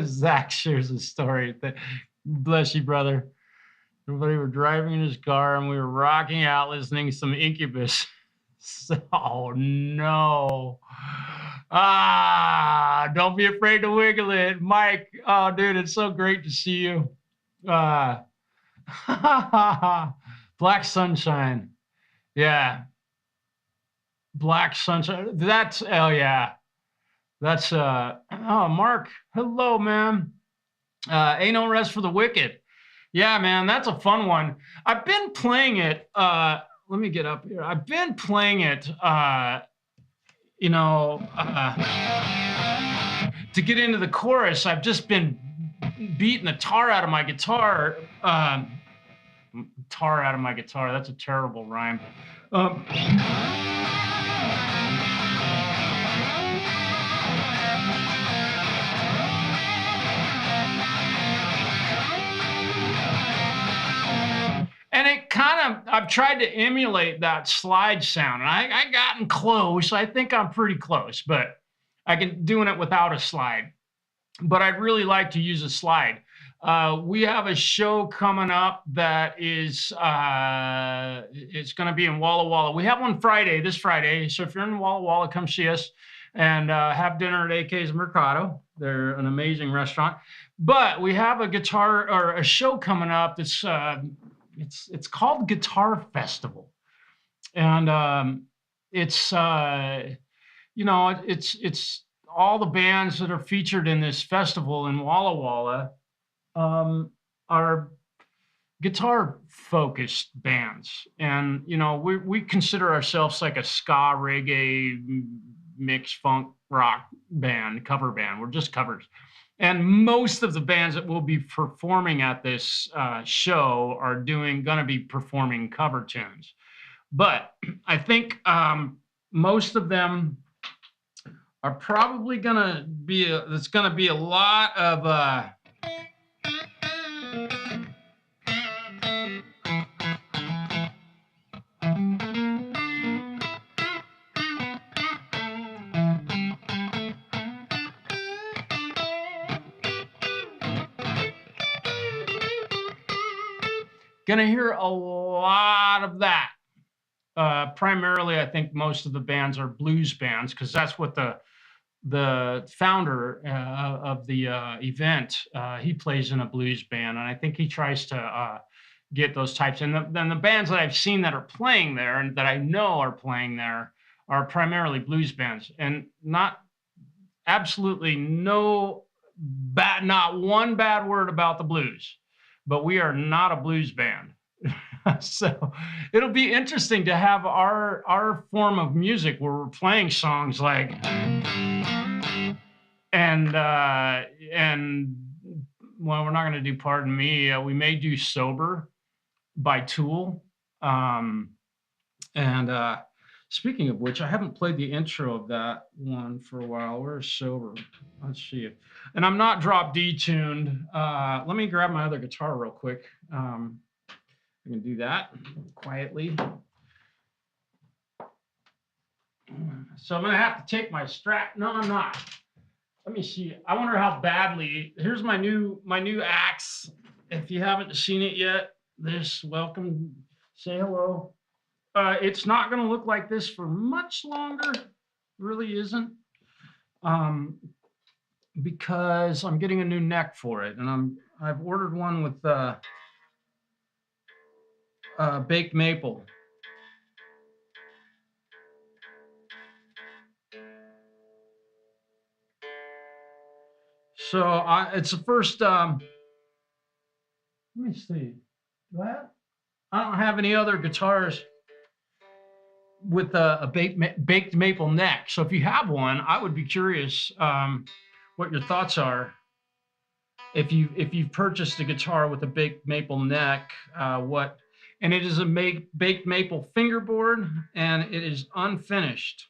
Zach shares a story. Bless you, brother. Everybody were driving in his car and we were rocking out, listening to some Incubus. Oh no! Don't be afraid to wiggle it, Mike. Oh, dude, it's so great to see you. Black Sunshine. Yeah. Black Sunshine. That's, oh yeah. That's, oh, Mark. Hello, man. Ain't no rest for the wicked. Yeah, man, that's a fun one. I've been playing it. Let me get up here. I've been playing it, you know, to get into the chorus. I've just been beating the tar out of my guitar. Tar out of my guitar. That's a terrible rhyme. And it kind of, I've tried to emulate that slide sound. And I gotten close. I think I'm pretty close, but I can doing it without a slide. But I'd really like to use a slide. We have a show coming up that is, it's going to be in Walla Walla. We have one Friday, this Friday. So if you're in Walla Walla, come see us and have dinner at AK's Mercado. They're an amazing restaurant. But we have a guitar or a show coming up that's, it's called Guitar Festival. And it's, you know, it's all the bands that are featured in this festival in Walla Walla are guitar-focused bands. And, you know, we consider ourselves like a ska, reggae, mixed funk, rock band, cover band. We're just covers. And most of the bands that will be performing at this show are gonna be performing cover tunes. But I think most of them are probably gonna be, it's gonna be a lot of, gonna hear a lot of that. Primarily, I think most of the bands are blues bands because that's what the founder of the event, he plays in a blues band, and I think he tries to get those types. And then the bands that I've seen that are playing there and that I know are playing there are primarily blues bands, and absolutely not one bad word about the blues. But we are not a blues band. So it'll be interesting to have our form of music where we're playing songs like, and well, we're not going to do Pardon Me. We may do Sober by Tool. Speaking of which, I haven't played the intro of that one for a while. Where's Sober? Let's see it. And I'm not drop D tuned. Let me grab my other guitar real quick. I can do that quietly. So I'm gonna have to take my strap. No, I'm not. Let me see. I wonder how badly. Here's my new axe. If you haven't seen it yet, welcome. Say hello. It's not going to look like this for much longer. It really isn't. Because I'm getting a new neck for it, and I've ordered one with baked maple. So it's the first. Let me see. I don't have any other guitars with a baked maple neck. So if you have one, I would be curious what your thoughts are. If you've purchased a guitar with a baked maple neck, and it is a baked maple fingerboard, and it is unfinished.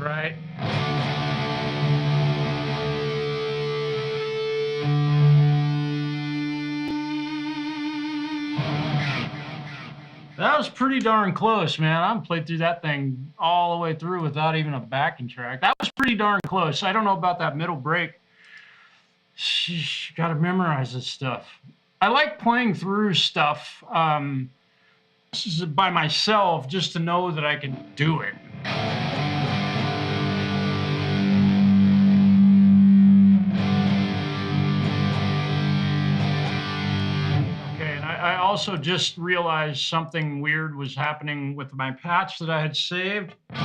right? That was pretty darn close, man. I played through that thing all the way through without even a backing track. That was pretty darn close. I don't know about that middle break. Sheesh, gotta memorize this stuff. I like playing through stuff by myself just to know that I can do it. I also just realized something weird was happening with my patch that I had saved. All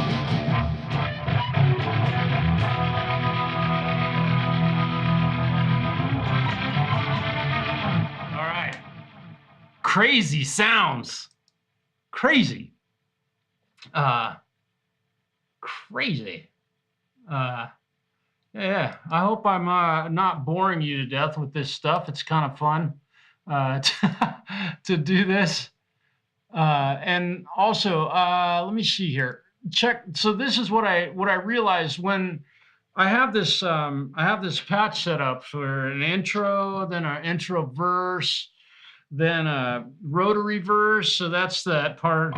right. Crazy sounds. Crazy. Crazy. Yeah, I hope I'm not boring you to death with this stuff. It's kind of fun. To do this, and also let me see here. Check. So this is what I realized when I have this patch set up for an intro, then an intro verse, then a rotary verse. So that's that part,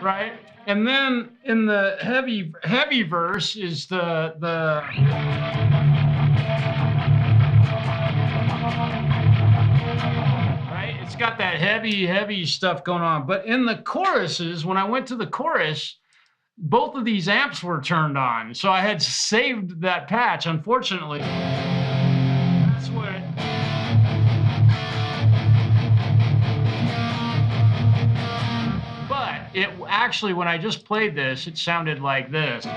right? And then in the heavy verse is the it's got that heavy stuff going on. But in the choruses, when I went to the chorus, both of these amps were turned on. So I had saved that patch. Unfortunately, that's what but it actually, when I just played this, it sounded like this.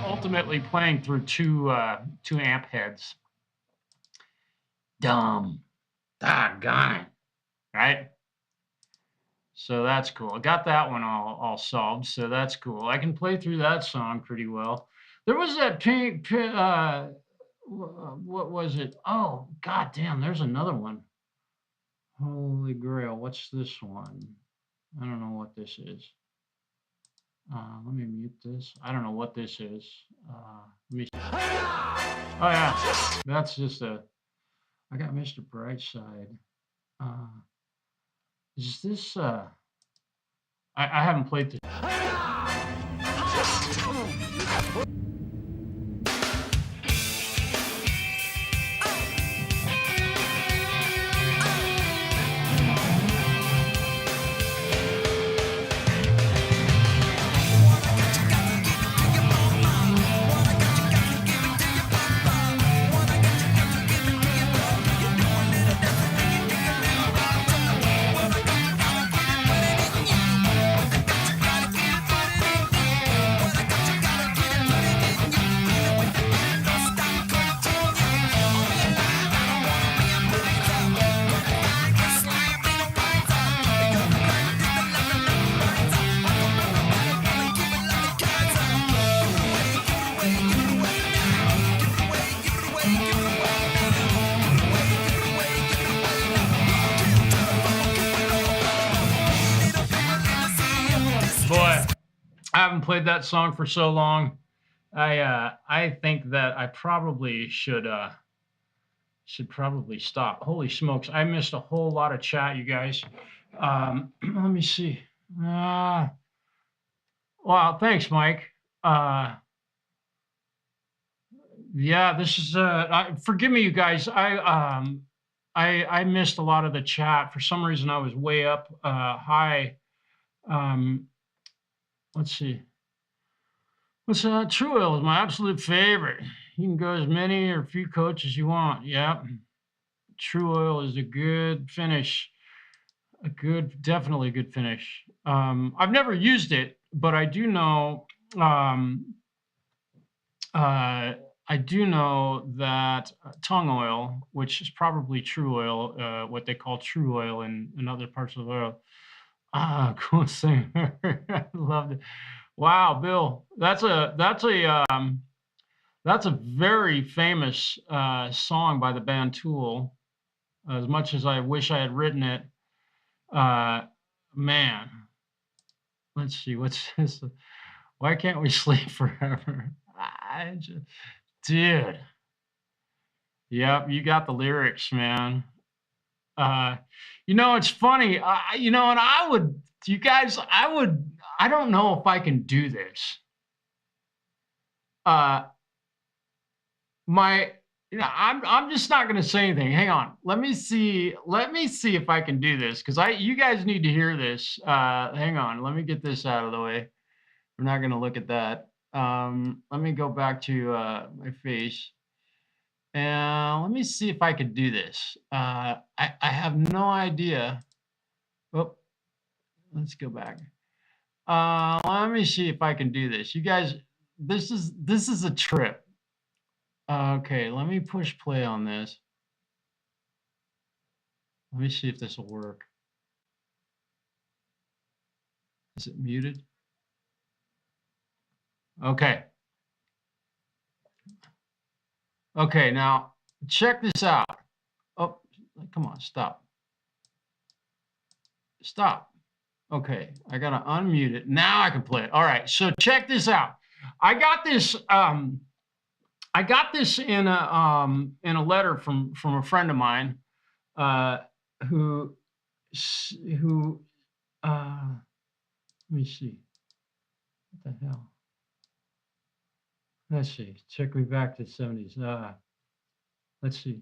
Ultimately playing through two amp heads. Dumb. Doggone. Right? So that's cool. I got that one all solved, so that's cool. I can play through that song pretty well. There was that what was it? Oh, goddamn, there's another one. Holy grail. What's this one? I don't know what this is. Let me mute this. I don't know what this is. Let me. Oh yeah, that's just I got Mr. Brightside. Is this? I haven't played this. I haven't played that song for so long. I think that I probably should probably stop. Holy smokes, I missed a whole lot of chat, you guys. Let me see. Wow, thanks, Mike. Yeah, this is forgive me, you guys. I missed a lot of the chat. For some reason, I was way up high. Let's see. What's True Oil is my absolute favorite. You can go as many or few coats as you want. Yep. True Oil is a good finish. Definitely a good finish. I've never used it, but I do know. I do know that tongue oil, which is probably True Oil, what they call True Oil in other parts of the world. Cool singer. I loved it. Wow, Bill, that's a very famous song by the band Tool. As much as I wish I had written it, man, let's see, what's this? Why can't we sleep forever? Dude. Yep, you got the lyrics, man. It's funny. And I don't know if I can do this. I'm just not going to say anything. Hang on. Let me see if I can do this, because you guys need to hear this. Hang on. Let me get this out of the way. We're not going to look at that. Let me go back to my face. And let me see if I could do this. I have no idea. Oh, let's go back. Let me see if I can do this. You guys, this is a trip. Okay, let me push play on this. Let me see if this will work. Is it muted? Okay. Okay, now check this out. Oh, come on, stop. Stop. Okay, I gotta unmute it. Now I can play it. All right, so check this out. I got this in a letter from a friend of mine who let me see. What the hell? Let's see. Check me back to the 70s. Let's see.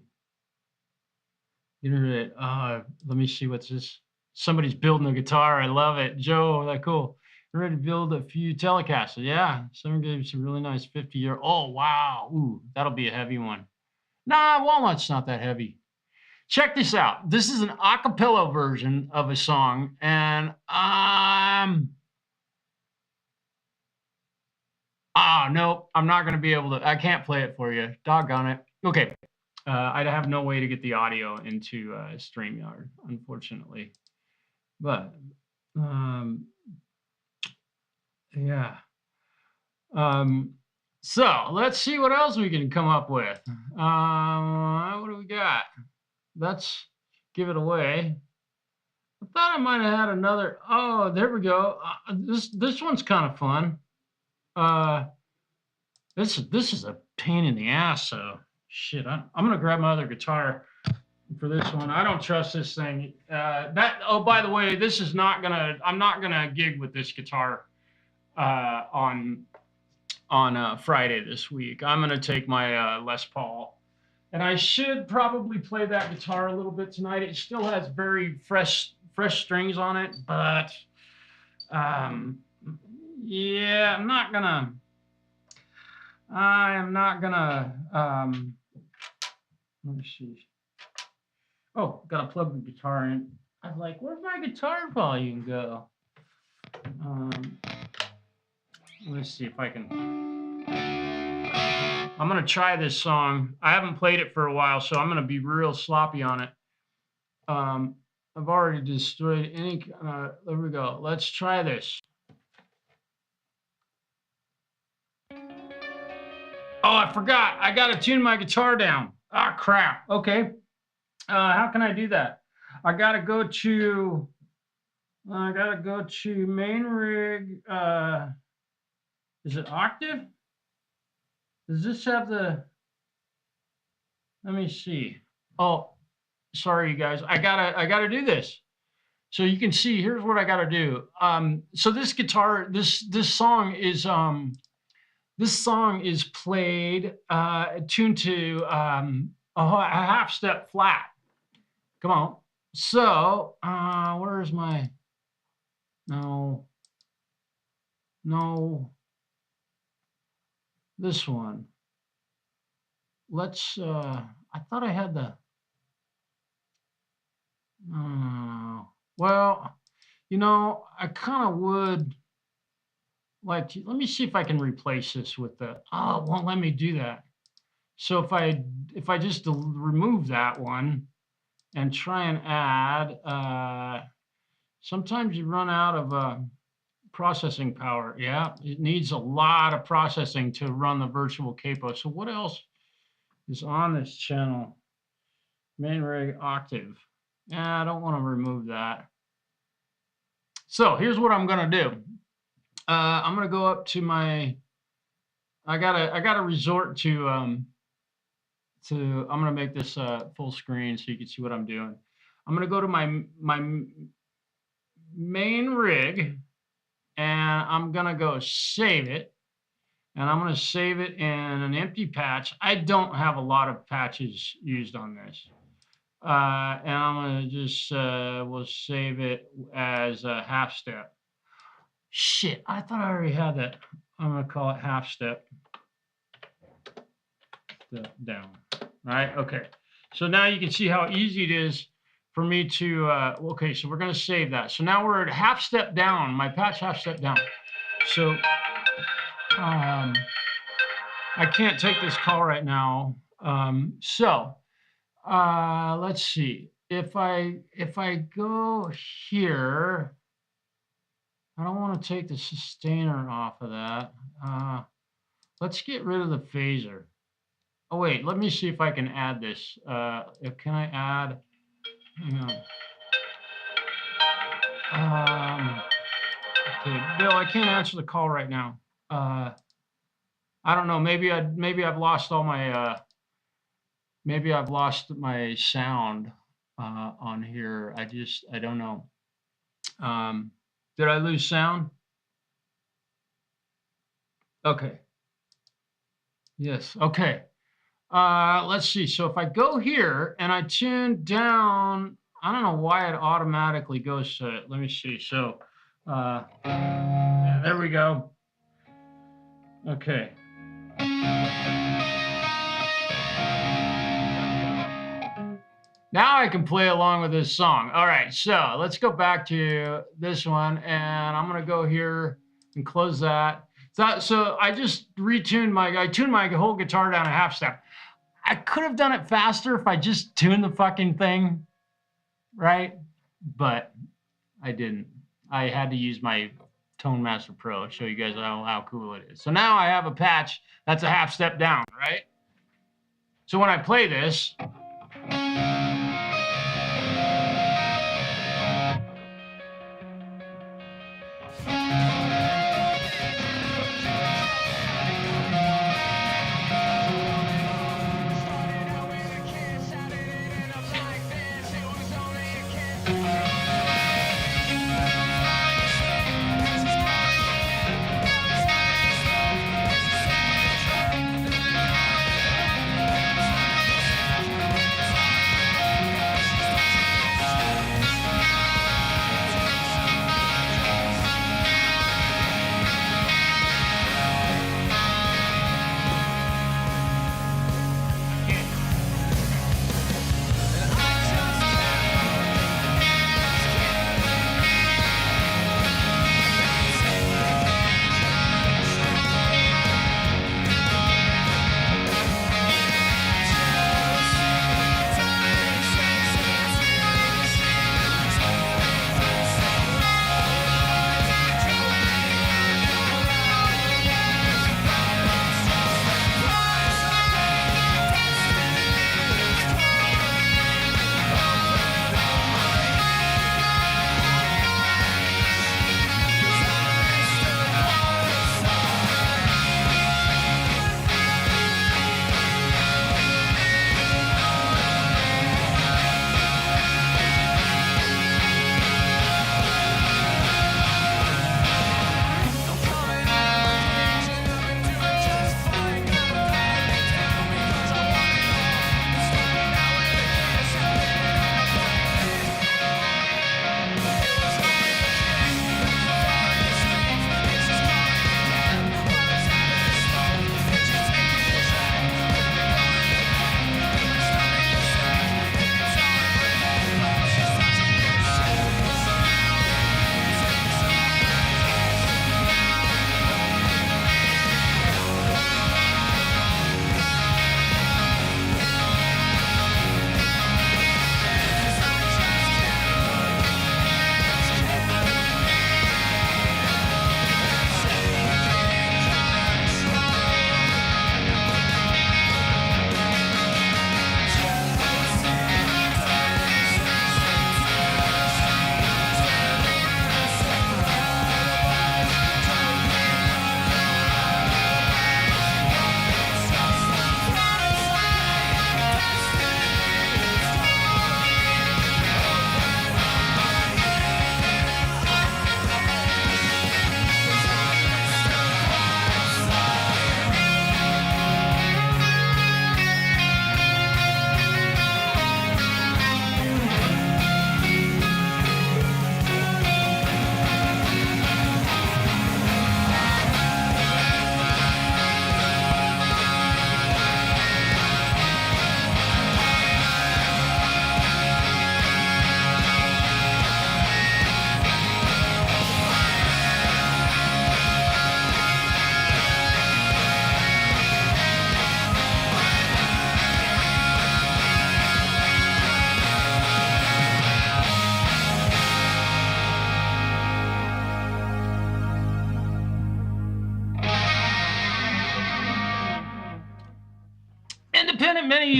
Internet. Let me see what's this. Somebody's building a guitar. I love it. Joe, that cool. You're ready to build a few Telecasters. Yeah. Someone gave you some really nice 50-year. Oh, wow. Ooh, that'll be a heavy one. Nah, Walnut's not that heavy. Check this out. This is an a cappella version of a song. And nope, I'm not going to be able to. I can't play it for you. Doggone it. Okay. I'd have no way to get the audio into StreamYard, unfortunately. But, yeah. So let's see what else we can come up with. What do we got? Let's give it away. I thought I might have had another. Oh, there we go. This one's kind of fun. This is a pain in the ass. So shit, I'm gonna grab my other guitar for this one. I don't trust this thing. Oh, by the way, this is not gonna. I'm not gonna gig with this guitar on Friday this week. I'm gonna take my Les Paul, and I should probably play that guitar a little bit tonight. It still has very fresh strings on it, but yeah, I am not gonna. Let me see. Oh, gotta plug the guitar in. I was like, where'd my guitar volume go? Let's see if I can. I'm gonna try this song. I haven't played it for a while, so I'm gonna be real sloppy on it. I've already destroyed any. There we go. Let's try this. Oh, I forgot. I gotta tune my guitar down. Ah, crap. Okay. How can I do that? I gotta go to main rig. Is it octave? Does this have the? Let me see. Oh, sorry, you guys. I gotta do this. So you can see. Here's what I gotta do. So this guitar, this song is played tuned to a half step flat. Come on. So where's my? No. This one. Let's. I thought I had the. Well, I kind of would like to. Let me see if I can replace this with the. Oh, it won't let me do that. So if I just remove that one and try and add. Sometimes you run out of processing power. Yeah, it needs a lot of processing to run the virtual capo. So what else is on this channel Main rig octave. I don't want to remove that. So here's what I'm gonna do. I'm gonna go up to my. I gotta resort to. I'm gonna make this full screen so you can see what I'm doing. I'm gonna go to my main rig, and I'm gonna go save it, and I'm gonna save it in an empty patch. I don't have a lot of patches used on this. And I'm gonna just we'll save it as a half step. Shit, I thought I already had that. I'm gonna call it half step. Step down. All right. Okay. So now you can see how easy it is for me to. Okay. So we're gonna save that. So now we're at half step down. My patch half step down. So I can't take this call right now. Let's see. If I go here, I don't want to take the sustainer off of that. Let's get rid of the phaser. Oh wait, let me see if I can add this. Can I add? Hang on. Okay, Bill, I can't answer the call right now. I don't know. Maybe I've lost all my. Maybe I've lost my sound on here. I don't know. Did I lose sound? Okay. Yes. Okay. Let's see. So if I go here and I tune down, I don't know why it automatically goes to it. Let me see. So there we go. Okay. Now I can play along with this song. All right, so let's go back to this one, and I'm gonna go here and close that. So I just tuned my whole guitar down a half step. I could have done it faster if I just tuned the fucking thing, right? But I didn't. I had to use my Tone Master Pro to show you guys how cool it is. So now I have a patch that's a half step down, right? So when I play this,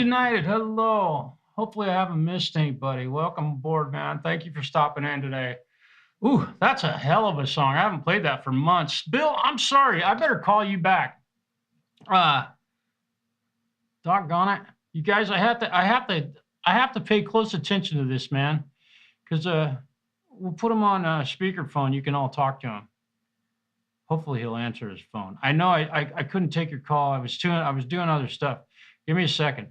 United, hello. Hopefully I haven't missed anybody. Welcome aboard, man. Thank you for stopping in today. Ooh, that's a hell of a song. I haven't played that for months. Bill, I'm sorry. I better call you back. Doggone it. You guys, I have to pay close attention to this, man. Because we'll put him on speakerphone. You can all talk to him. Hopefully he'll answer his phone. I know I couldn't take your call. I was doing other stuff. Give me a second.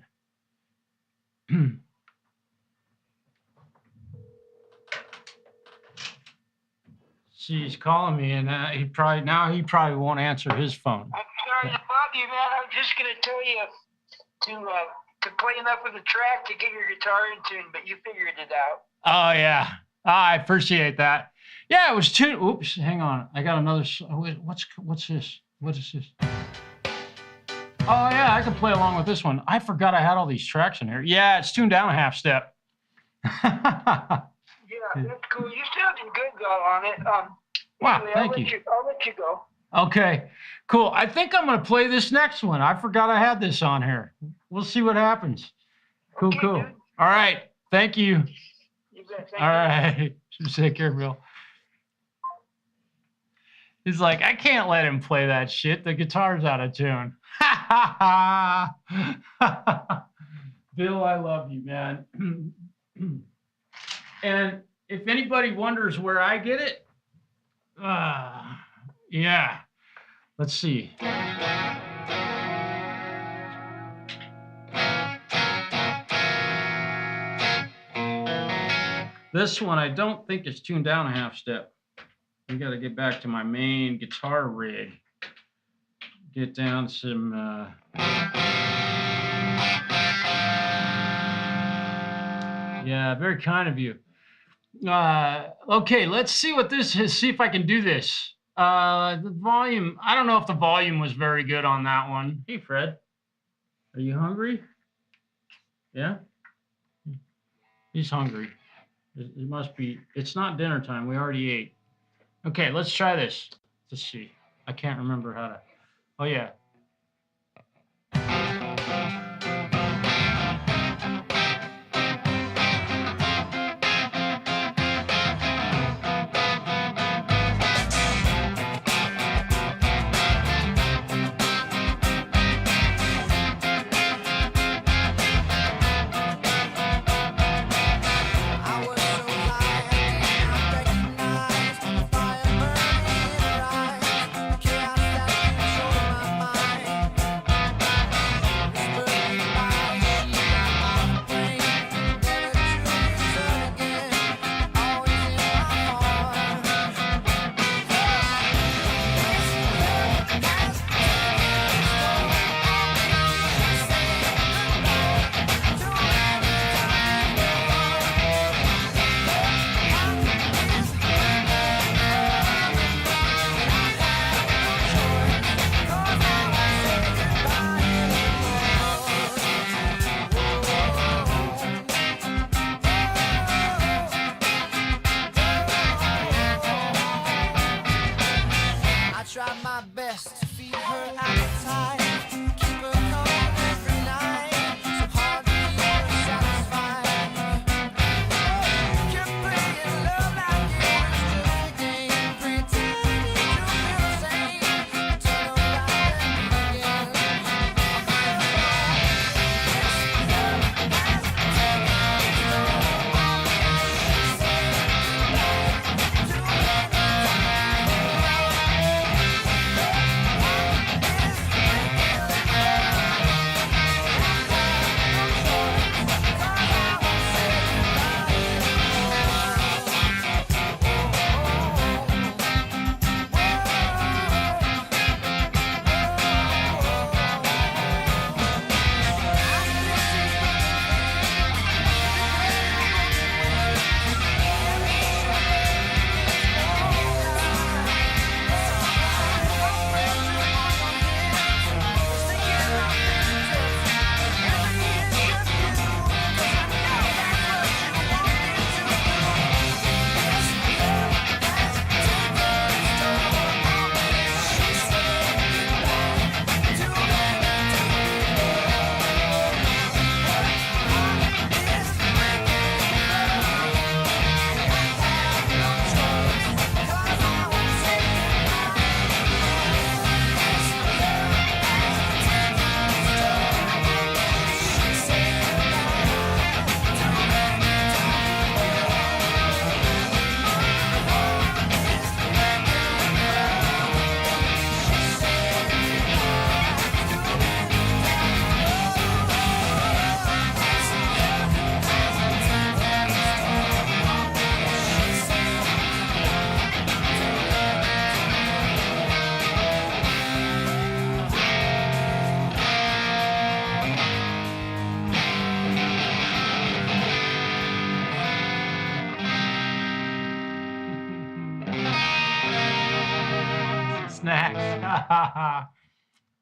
See, he's calling me, and he probably won't answer his phone. I'm sorry to bother you, man. I'm just gonna tell you to play enough of the track to get your guitar in tune, but you figured it out. Oh yeah, I appreciate that. Yeah, it was tuned. Oops, hang on. I got another. What's this? What is this? Oh yeah, I can play along with this one. I forgot I had all these tracks in here. Yeah, it's tuned down a half step. Yeah, that's cool. You sounded good though on it. Wow, anyway, thank you. I'll let you go. Okay, cool. I think I'm gonna play this next one. I forgot I had this on here. We'll see what happens. Cool, Okay, cool. dude. All right, thank you. You bet. Thank All you. right, take care, Bill. He's like, I can't let him play that shit. The guitar's out of tune. Bill, I love you, man. And if anybody wonders where I get it, yeah. Let's see. This one I don't think is tuned down a half step. I got to get back to my main guitar rig. Get down some. Yeah, very kind of you. Okay, let's see what this is. See if I can do this. The volume. I don't know if the volume was very good on that one. Hey, Fred. Are you hungry? Yeah? He's hungry. It must be. It's not dinner time. We already ate. Okay, let's try this. Let's see. I can't remember how to. Oh, yeah.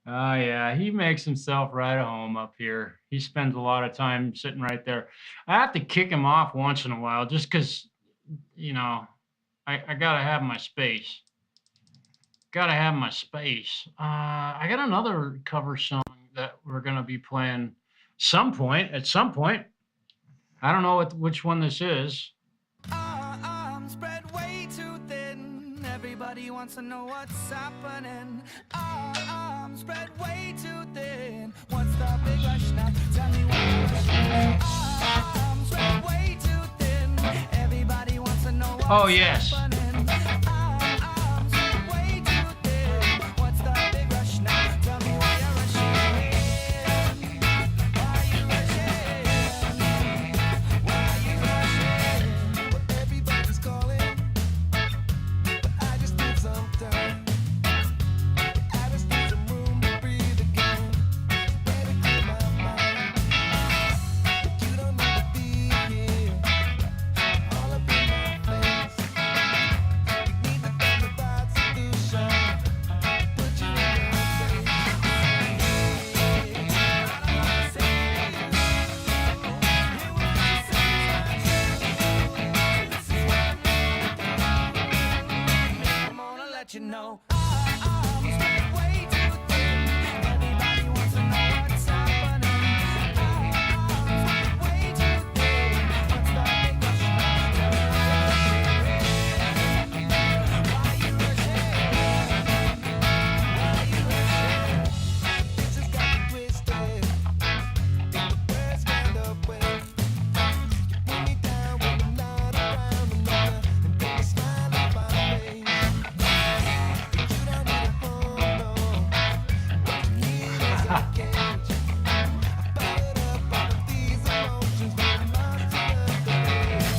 Oh, yeah. He makes himself right at home up here. He spends a lot of time sitting right there. I have to kick him off once in a while just because, you know, I got to have my space. Got to have my space. I got another cover song that we're going to be playing at some point. I don't know which one this is. Arms spread way too thin. Everybody wants to know what's happening. Arms spread way too thin. What's the big rush now? Tell me what. Arms spread way too thin. Everybody wants to know what's Oh, yes. happening. Arms spread way too thin. What's the big rush now? Tell me why you're rushing. Why you rushing? Why you rushing? Well, everybody's calling, but I just need some time. I just need some room to breathe again. Better clear my mind. But you don't need to be here, all up in my face. You need to find the right solution. Put you in your place. I don't wanna say you. Hear what you say. This is what I'm gonna let you know. Arms spread way too thin. Everybody wants to know what's happening. Arms spread way too thin. What's the big rush now? Why you rushing? Why you rushing? Pictures got me twisted. In the worst kind of way. You bring me down when I'm not around another, and put a smile on my face. But you don't need a home, no. What you need is a cage. I bottled up all of these emotions, put 'em all to the base.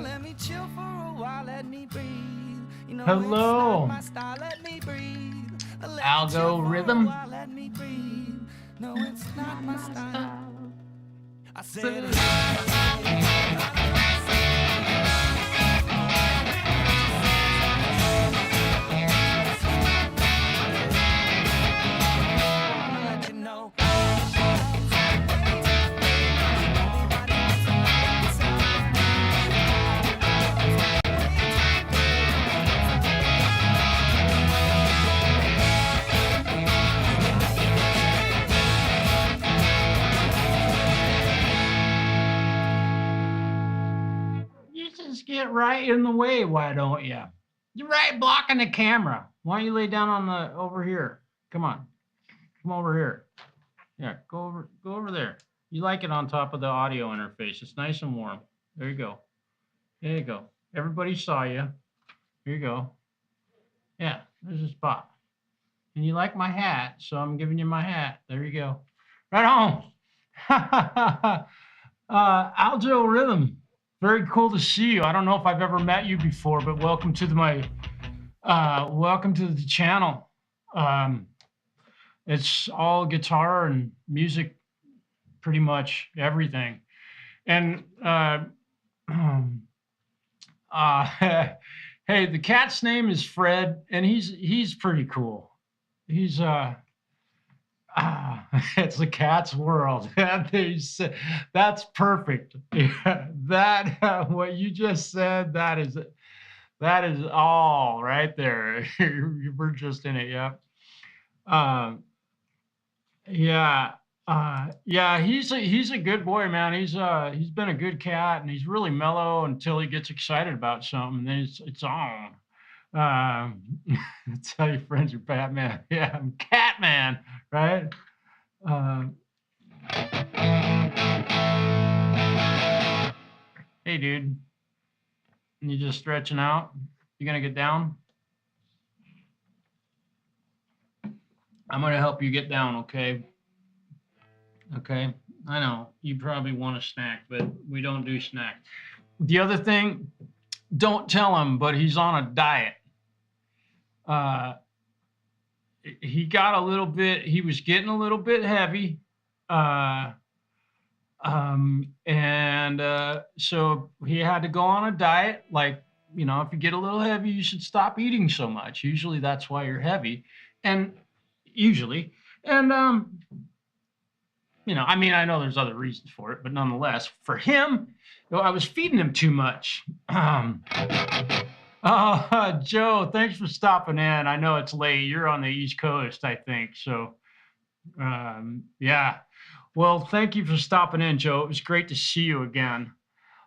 Let me chill for a while, let me breathe. You know, Hello. it's not my style, let me breathe. Let me Algo chill for a rhythm. while, let me breathe. No, it's not my style. I said I'ma let you know. You just get right in the way, why don't you? You're right blocking the camera. Why don't you lay down on the over here? Come on. Come over here. Yeah, go over there. You like it on top of the audio interface. It's nice and warm. There you go. There you go. Everybody saw you. Here you go. Yeah, there's a spot. And you like my hat, so I'm giving you my hat. There you go. Right on. Aljo Rhythm. Very cool to see you. I don't know if I've ever met you before, but welcome to welcome to the channel. It's all guitar and music, pretty much everything. And hey, the cat's name is Fred, and he's pretty cool. He's it's the cat's world. That's perfect. That what you just said, that is all right there. You were just in it, yeah. Yeah, he's a good boy, man. He's been a good cat, and he's really mellow until he gets excited about something, and then it's on. Tell your friends you're Batman. Yeah, I'm Catman, right? Hey, dude. You just stretching out? You gonna get down? I'm going to help you get down, okay? Okay? I know you probably want a snack, but we don't do snacks. The other thing, don't tell him, but he's on a diet. He got a little bit, he was getting a little bit heavy. So he had to go on a diet. Like, you know, if you get a little heavy, you should stop eating so much. Usually that's why you're heavy. You know, I mean, I know there's other reasons for it, but nonetheless, for him, I was feeding him too much. Joe, thanks for stopping in. I know it's late. You're on the East Coast, I think. So, yeah. Well, thank you for stopping in, Joe. It was great to see you again.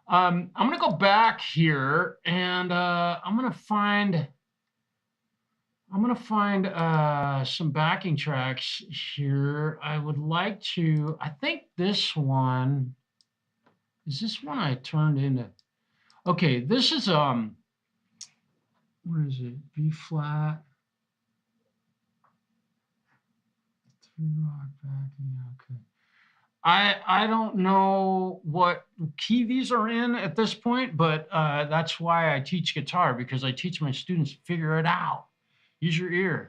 I'm going to go back here, and I'm going to find some backing tracks here. I would like to, I think this one, is this one I turned into? Okay, this is, what is it? B flat. 3 rod backing, okay. I don't know what key these are in at this point, but that's why I teach guitar, because I teach my students to figure it out. Use your ear.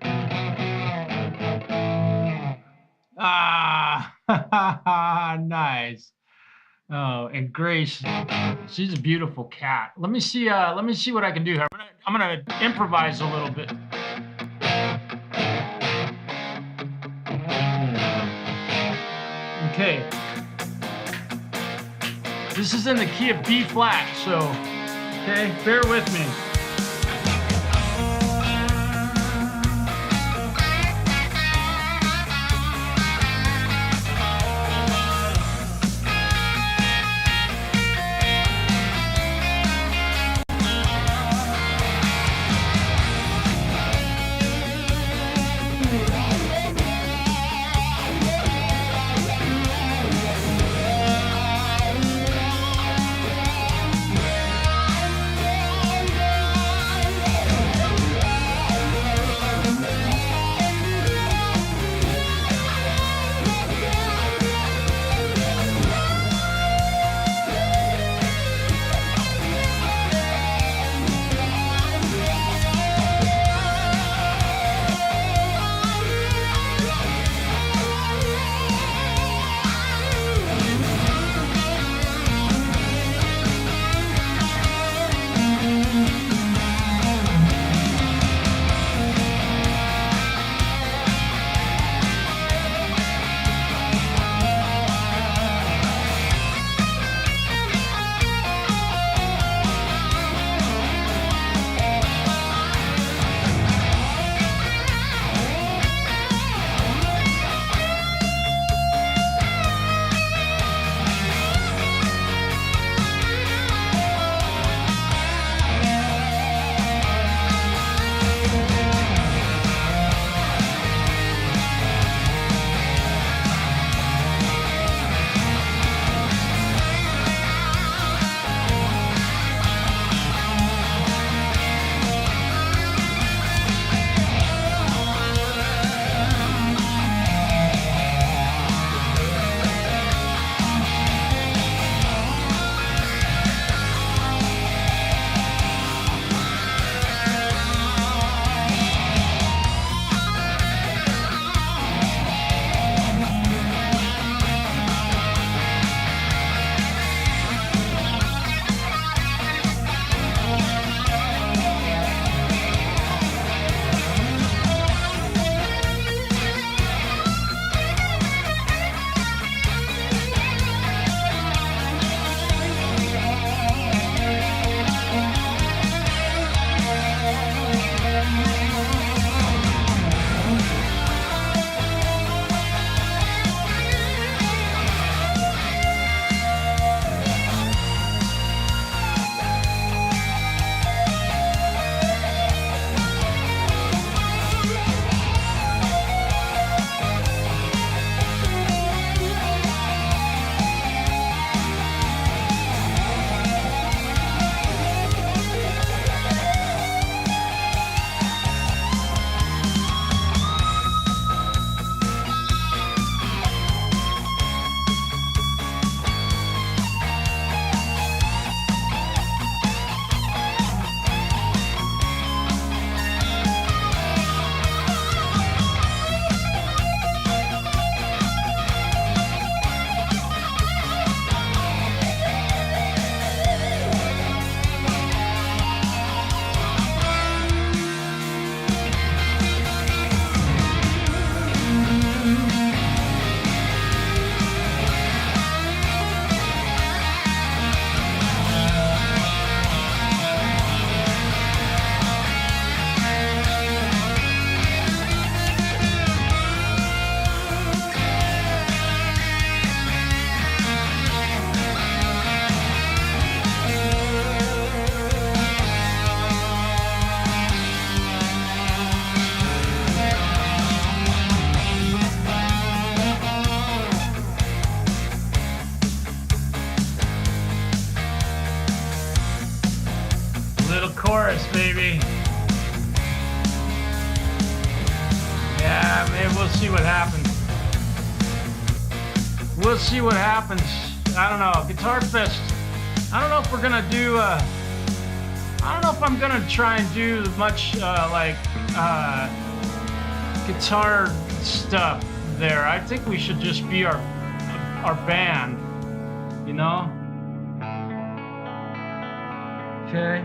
Ah, nice. Oh, and Grace, she's a beautiful cat. Let me see what I can do here. I'm gonna improvise a little bit. Okay. This is in the key of B flat, so okay, bear with me. chorus, baby. Yeah, maybe we'll see what happens. We'll see what happens. I don't know. Guitar Fest. I don't know if we're gonna do. I don't know if I'm gonna try and do much guitar stuff there. I think we should just be our band, you know? Okay.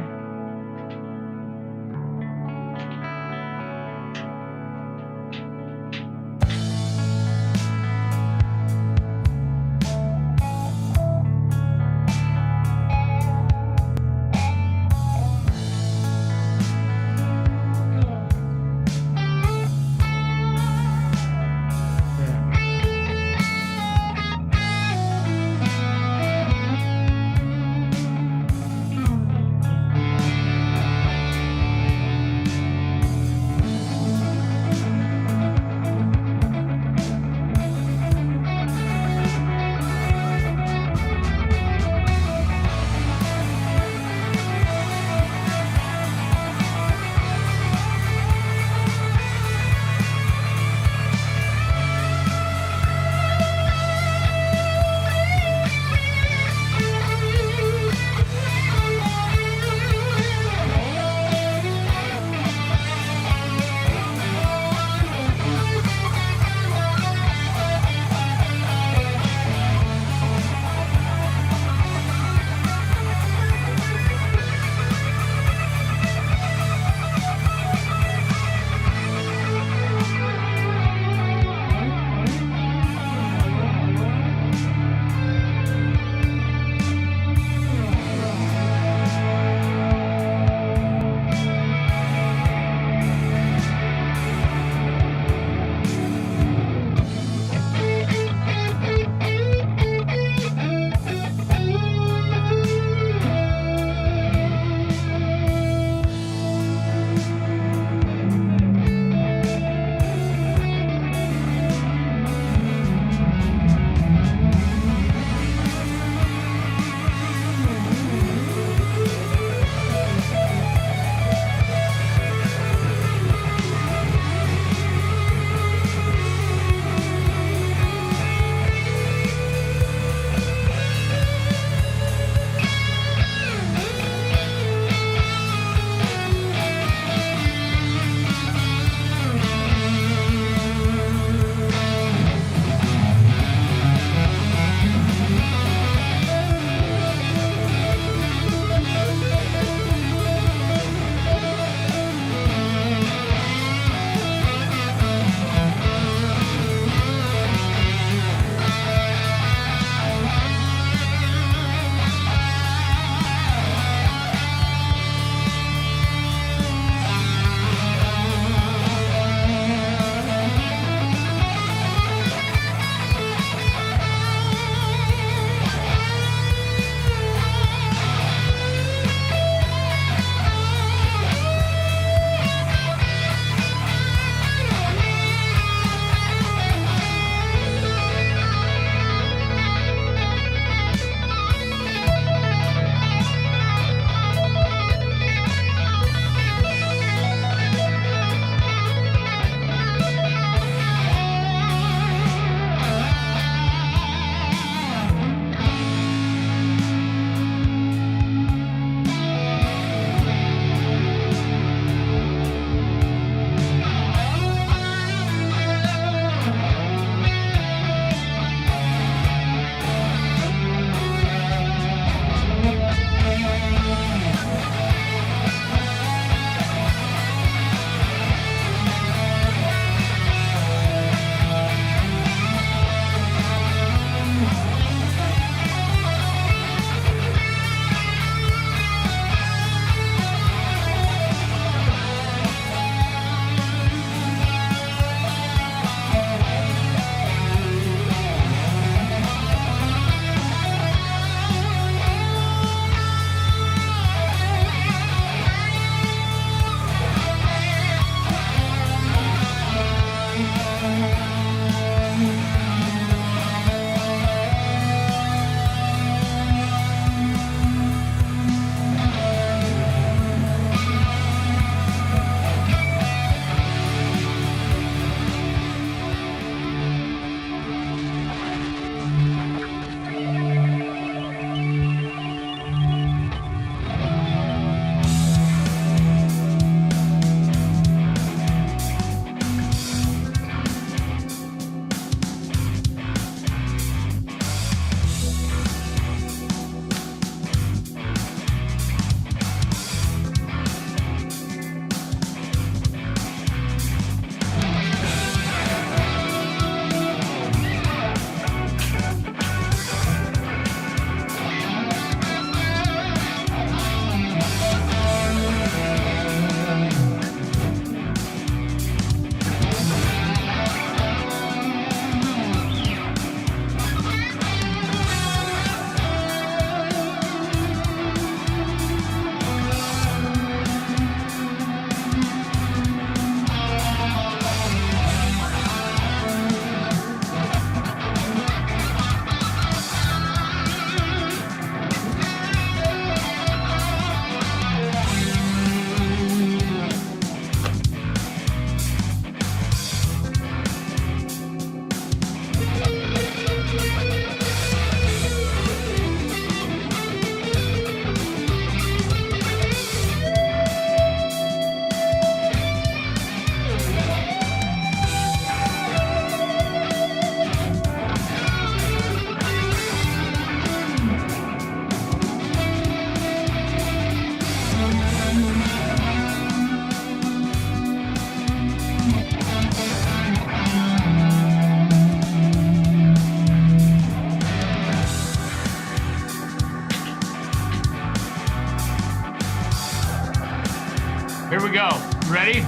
Here we go. Ready?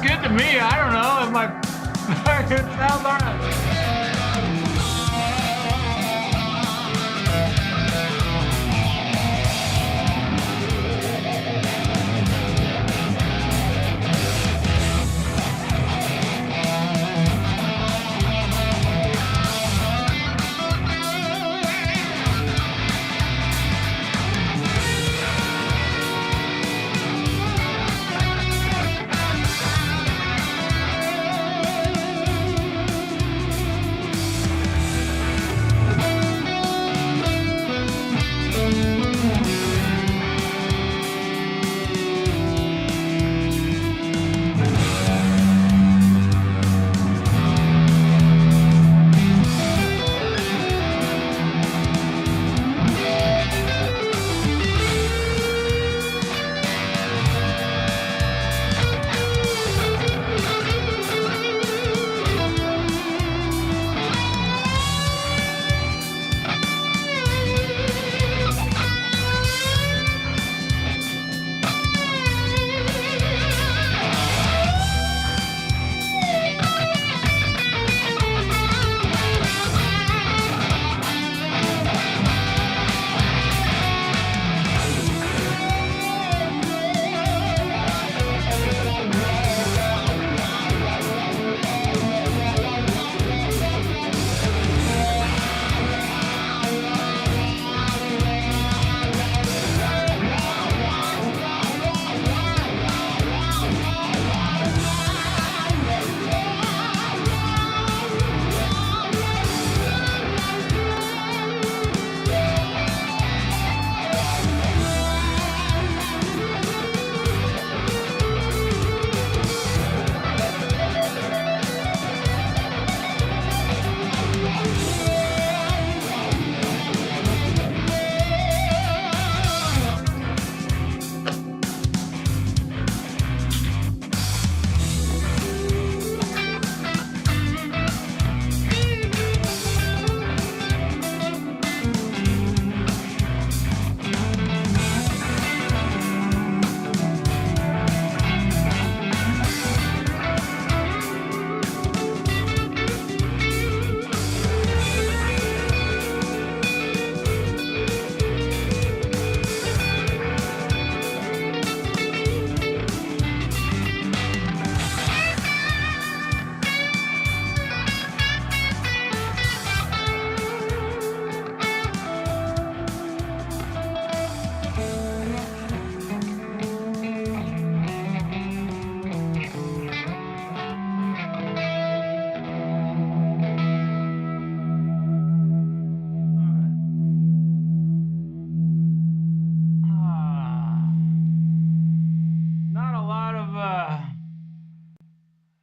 Good to me. I don't know if my it sounds all right.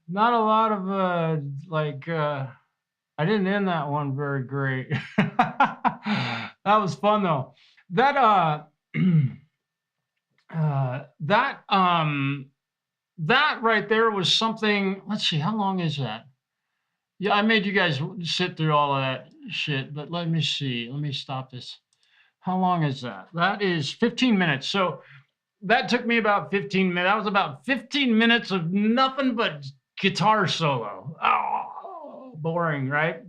Not a lot of I didn't end that one very great. That was fun though. That that right there was something. Let's see, how long is that? Yeah, I made you guys sit through all of that shit, but let me see. Let me stop this. How long is that? That is 15 minutes. So that took me about 15 minutes. That was about 15 minutes of nothing but guitar solo. Oh, boring, right?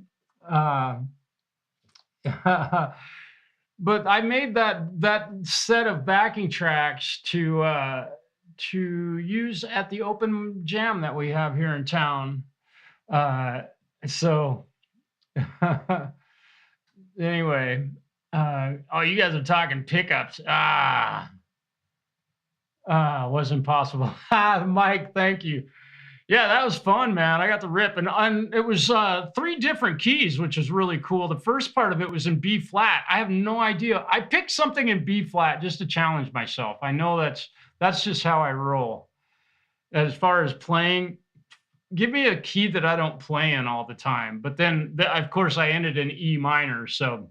But I made that set of backing tracks to use at the open jam that we have here in town. So anyway, oh, you guys are talking pickups. Wasn't possible. Mike, thank you. Yeah, that was fun, man. I got to rip, and it was 3 different keys, which is really cool. The first part of it was in B flat. I have no idea. I picked something in B flat just to challenge myself. I know that's just how I roll. As far as playing, give me a key that I don't play in all the time. But then, of course, I ended in E minor. So,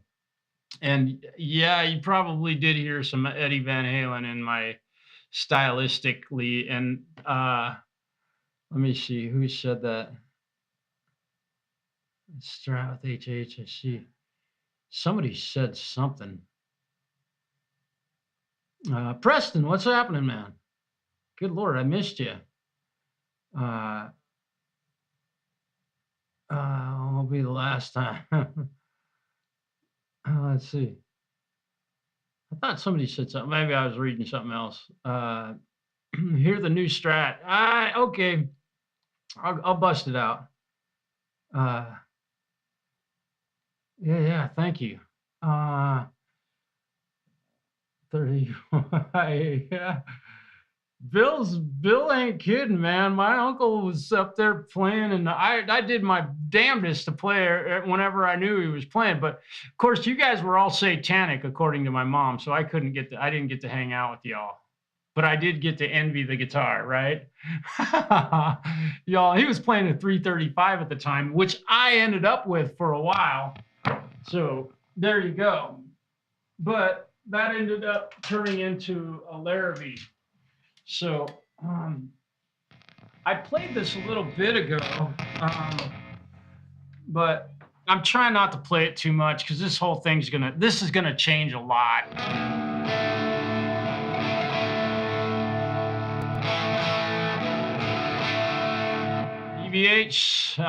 and yeah, you probably did hear some Eddie Van Halen in my stylistically and. Let me see who said that. Strat with HHSC. Somebody said something. Preston, what's happening, man? Good Lord, I missed you. Will be the last time. Let's see. I thought somebody said something. Maybe I was reading something else. Hear the new Strat. Okay. I'll bust it out. Yeah, thank you. 30. Yeah. Bill ain't kidding, man. My uncle was up there playing, and I did my damnedest to play whenever I knew he was playing. But of course, you guys were all satanic, according to my mom, so I didn't get to hang out with y'all. But I did get to envy the guitar, right? Y'all, he was playing a 335 at the time, which I ended up with for a while. So there you go. But that ended up turning into a Larrabee. So I played this a little bit ago, but I'm trying not to play it too much because this whole thing's this is gonna change a lot. EVH,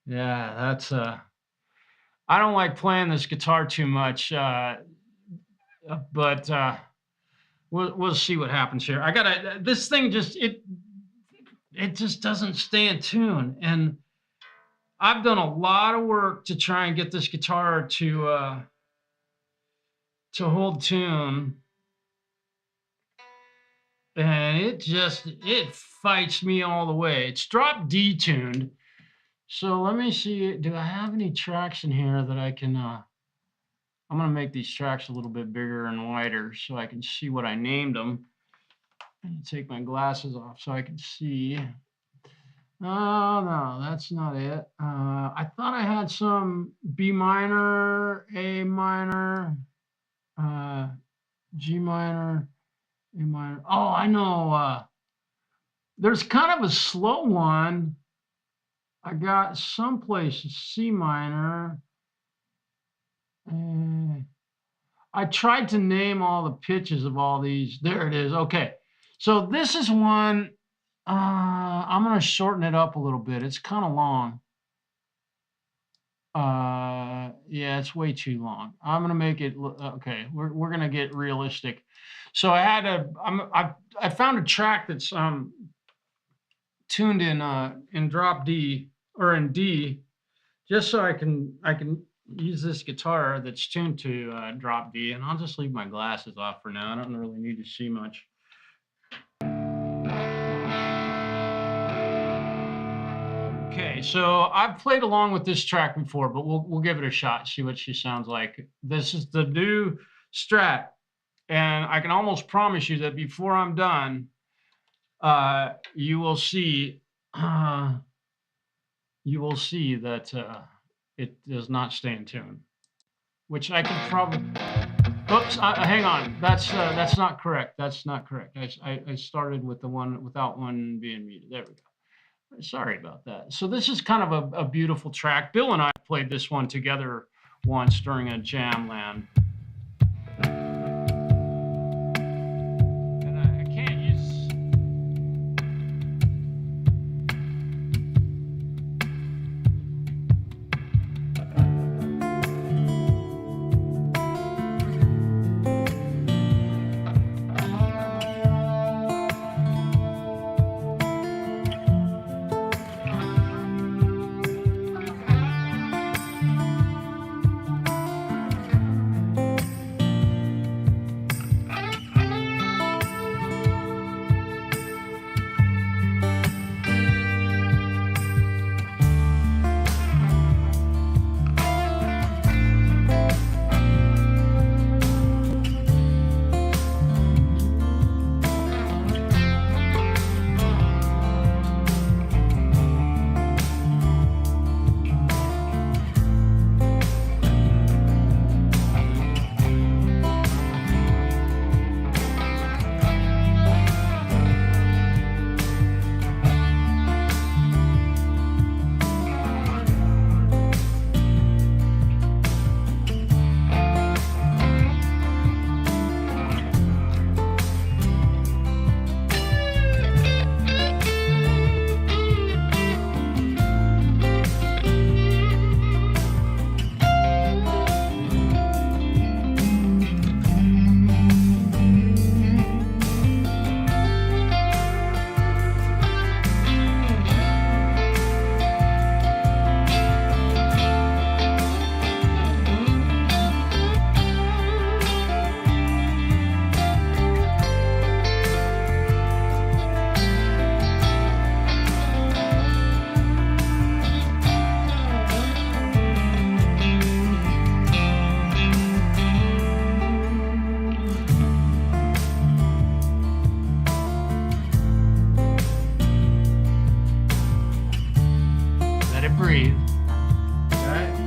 yeah, that's I don't like playing this guitar too much, but we'll see what happens here. This thing just it just doesn't stay in tune, and I've done a lot of work to try and get this guitar to hold tune. And it fights me all the way. It's drop D tuned. So let me see, do I have any tracks in here that I can, I'm gonna make these tracks a little bit bigger and wider so I can see what I named them. And take my glasses off so I can see. Oh, no, that's not it. I thought I had some B minor, A minor, G minor, A minor. Oh, I know. There's kind of a slow one. I got someplace C minor. I tried to name all the pitches of all these. There it is. Okay. So this is one. I'm going to shorten it up a little bit. It's kind of long. Yeah, it's way too long. I'm going to make it. Okay. We're going to get realistic. So I had I found a track that's tuned in drop D or in D, just so I can use this guitar that's tuned to drop D, and I'll just leave my glasses off for now. I don't really need to see much. Okay, so I've played along with this track before, but we'll give it a shot, see what she sounds like. This is the new Strat. And I can almost promise you that before I'm done, you will see that it does not stay in tune. Which I could probably. Oops! Hang on. That's not correct. That's not correct. I started with the one without one being muted. There we go. Sorry about that. So this is kind of a beautiful track. Bill and I played this one together once during a jam land. Let it breathe. All right.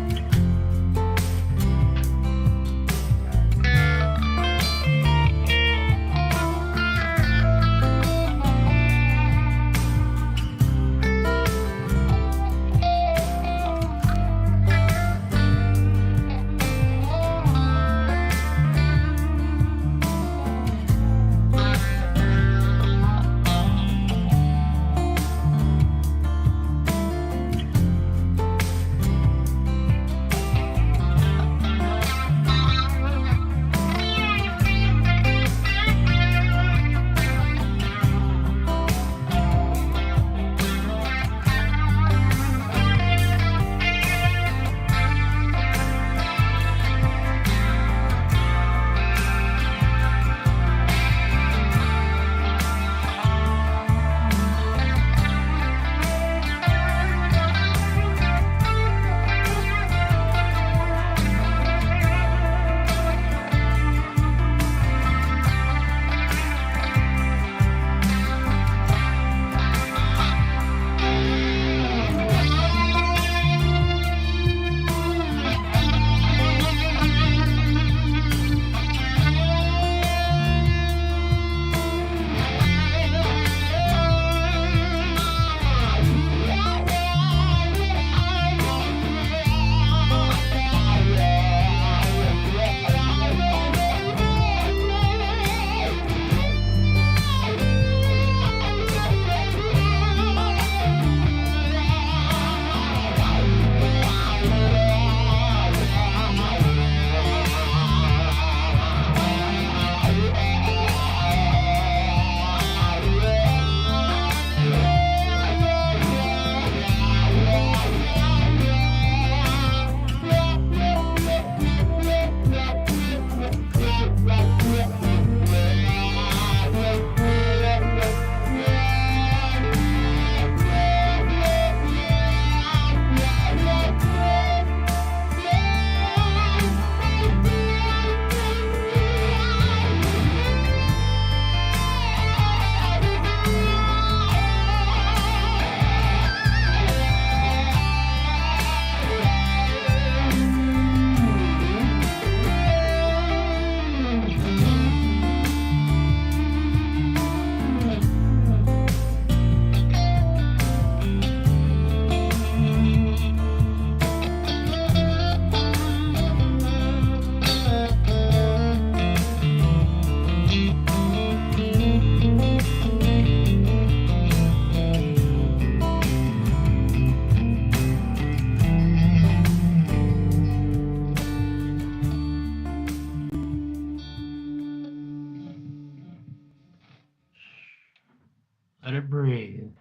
Let it breathe.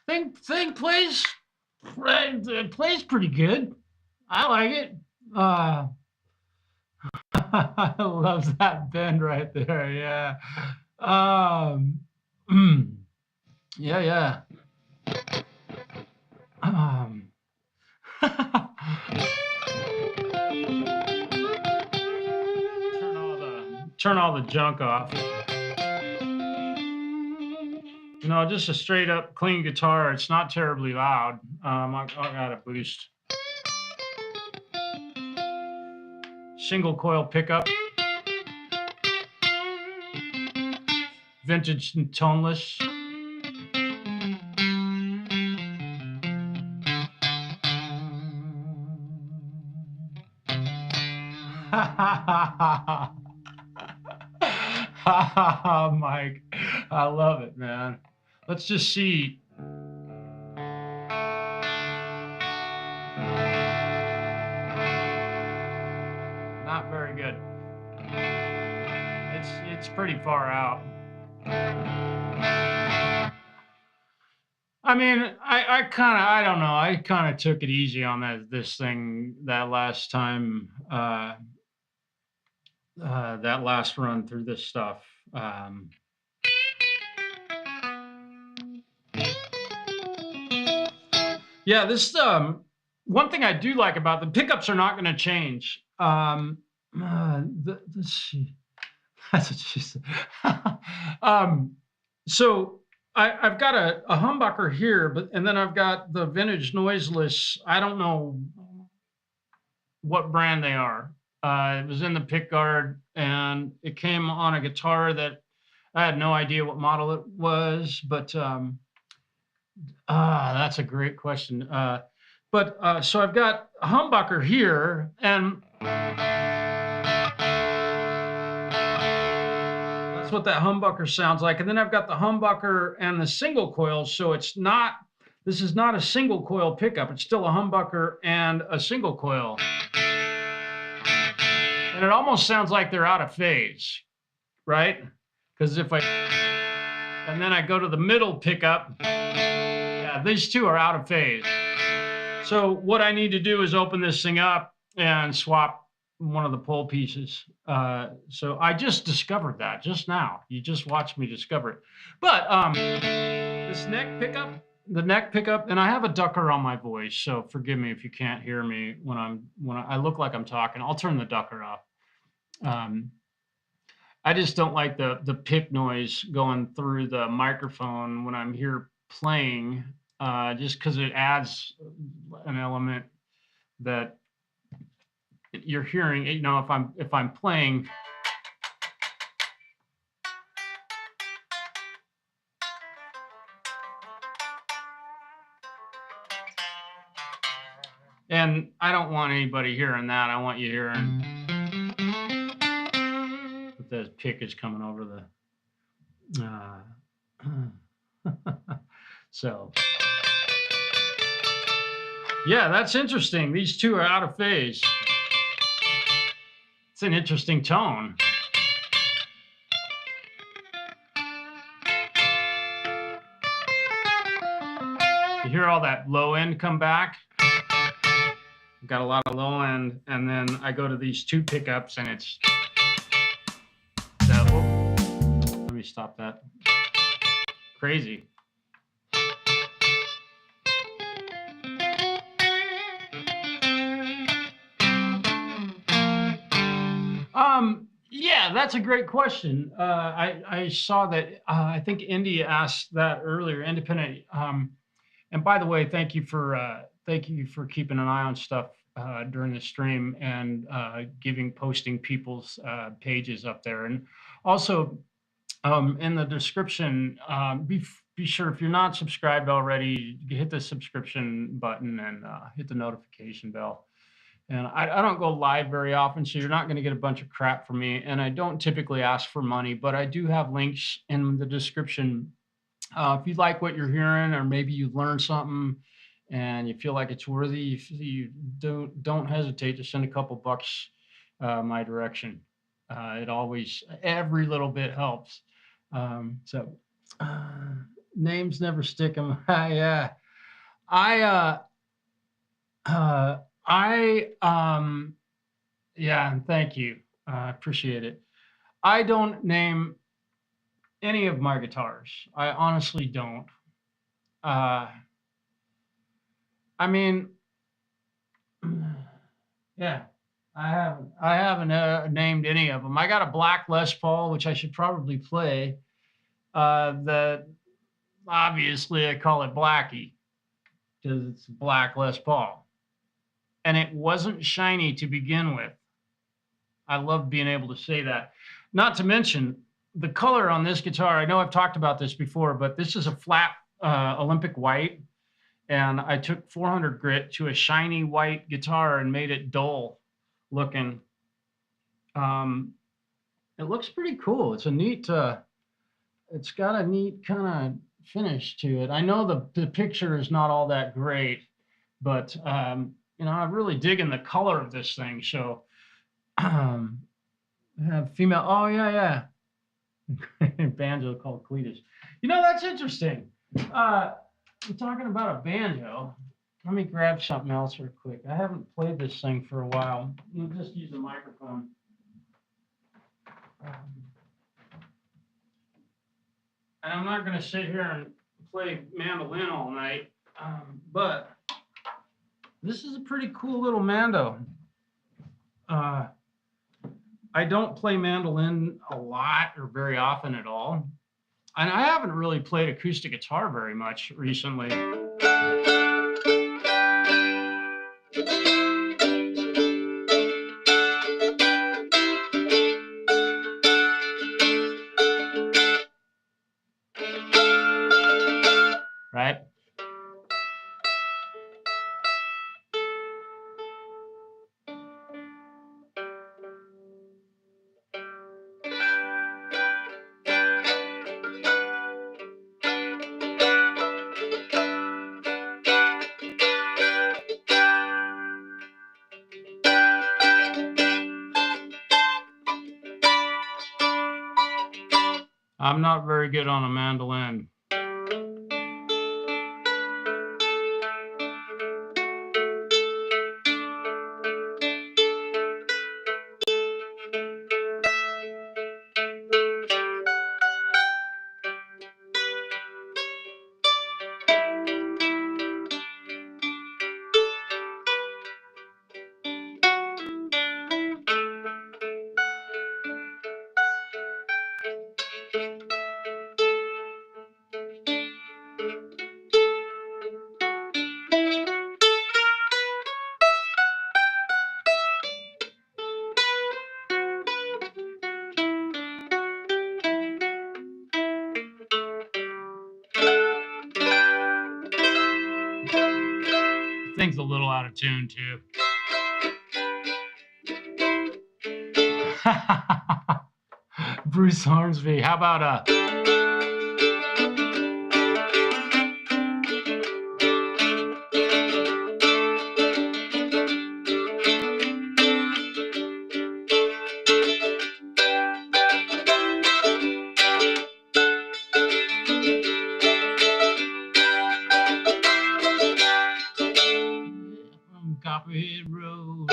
Thing plays pretty good. I like it. Loves that bend right there. Yeah. Yeah. Turn all the junk off. No, just a straight up clean guitar. It's not terribly loud. I got a boost. Single coil pickup. Vintage and toneless. Mike, I love it, man. Let's just see. Not very good. It's pretty far out. I mean, I don't know. I kind of took it easy on this thing that last time, that last run through this stuff. Yeah, this one thing I do like about the pickups are not going to change. Let's see. That's what she said. So I've got a humbucker here, and then I've got the vintage noiseless. I don't know what brand they are. It was in the pick guard, and it came on a guitar that I had no idea what model it was, but that's a great question. So I've got a humbucker here, and that's what that humbucker sounds like. And then I've got the humbucker and the single coil, so this is not a single coil pickup. It's still a humbucker and a single coil. And it almost sounds like they're out of phase, right? Because and then I go to the middle pickup, yeah, these two are out of phase. So what I need to do is open this thing up and swap one of the pole pieces. So I just discovered that just now. You just watched me discover it. But this the neck pickup, and I have a ducker on my voice, so forgive me if you can't hear me when I look like I'm talking. I'll turn the ducker off. I just don't like the pick noise going through the microphone when I'm here playing, just because it adds an element that you're hearing. You know, if I'm playing. And I don't want anybody hearing that. I want you hearing that the pick is coming over the. So, yeah, that's interesting. These two are out of phase. It's an interesting tone. You hear all that low end come back? Got a lot of low end, and then I go to these two pickups, and it's that. Oh, let me stop that. Crazy. Yeah, that's a great question. I saw that. I think Indy asked that earlier. Independent. And by the way, thank you for keeping an eye on stuff during the stream and posting people's pages up there. And also in the description, be sure, if you're not subscribed already, hit the subscription button and hit the notification bell. And I don't go live very often, so you're not going to get a bunch of crap from me. And I don't typically ask for money, but I do have links in the description. If you like what you're hearing, or maybe you learned something and you feel like it's worthy, you don't hesitate to send a couple bucks my direction. Every little bit helps. Names never stick 'em. Yeah. Yeah, thank you. I appreciate it. I don't name any of my guitars. I honestly don't. I mean, yeah, I haven't named any of them. I got a black Les Paul, which I should probably play. That obviously I call it Blackie because it's black Les Paul. And it wasn't shiny to begin with. I love being able to say that. Not to mention the color on this guitar. I know I've talked about this before, but this is a flat Olympic white. And I took 400 grit to a shiny white guitar and made it dull looking. It looks pretty cool. It's a neat, it's got a neat kind of finish to it. I know the picture is not all that great, but you know, I'm really digging the color of this thing. So I have female. Oh yeah. Banjo called Cletus. You know, that's interesting. I'm talking about a banjo. Let me grab something else real quick. I haven't played this thing for a while. We'll just use the microphone. And I'm not going to sit here and play mandolin all night, but this is a pretty cool little mando. I don't play mandolin a lot or very often at all. And I haven't really played acoustic guitar very much recently. Right? I'm not very good on a mandolin. Thing's a little out of tune too. Bruce Hornsby, how about Copperhead Road?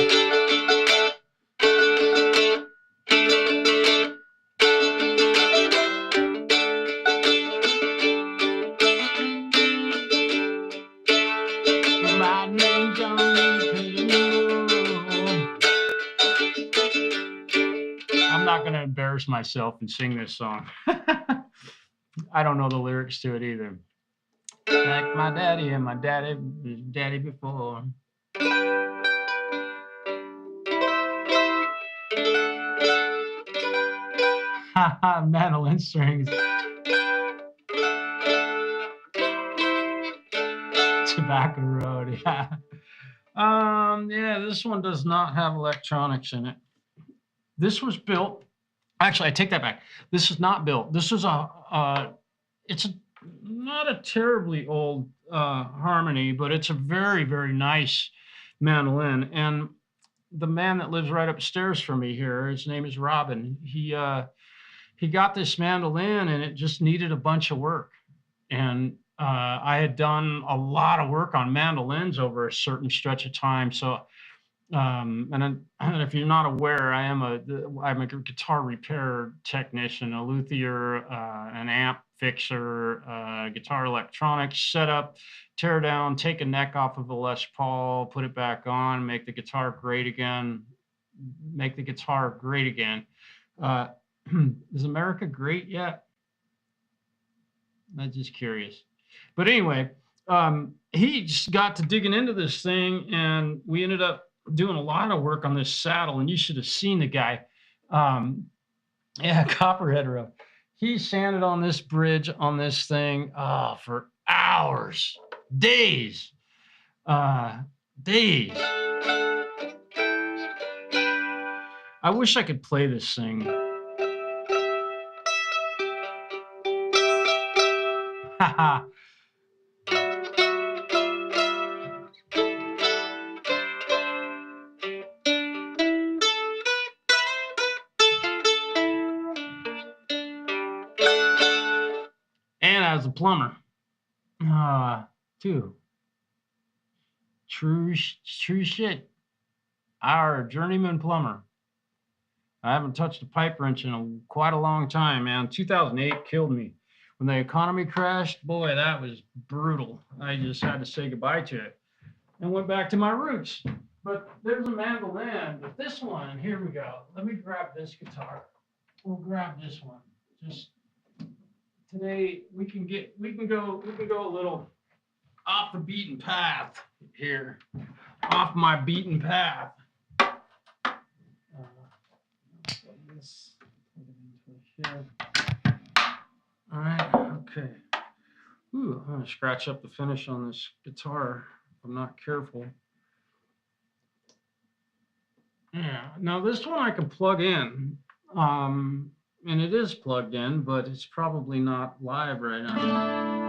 My name's on the I'm not going to embarrass myself and sing this song. I don't know the lyrics to it either. Like my daddy and my daddy before. Mandolin strings. Tobacco Road, yeah. Yeah, this one does not have electronics in it. This was built, actually, I take that back. This is not built. This is not a terribly old Harmony, but it's a very, very nice mandolin. And the man that lives right upstairs from me here, his name is Robin. He got this mandolin and it just needed a bunch of work. And I had done a lot of work on mandolins over a certain stretch of time. So, and if you're not aware, I'm a guitar repair technician, a luthier, an amp fixer, guitar electronics setup, tear down, take a neck off of a Les Paul, put it back on, make the guitar great again. Is America great yet? I'm just curious. But anyway, he just got to digging into this thing, and we ended up doing a lot of work on this saddle, and you should have seen the guy. Yeah, Copperhead Road. He sanded on this bridge on this thing for hours, days. Days. I wish I could play this thing. Haha. And I was a plumber, too. True shit. Our journeyman plumber. I haven't touched a pipe wrench in quite a long time, man. 2008 killed me. When the economy crashed, boy, that was brutal. I just had to say goodbye to it and went back to my roots. But there's a mandolin, but this one, here we go. Let me grab this guitar. We'll grab this one. Just today we can go a little off the beaten path here, off my beaten path. This, all right, okay. Ooh, I'm gonna scratch up the finish on this guitar if I'm not careful. Yeah, now this one I can plug in, and it is plugged in, but it's probably not live right now.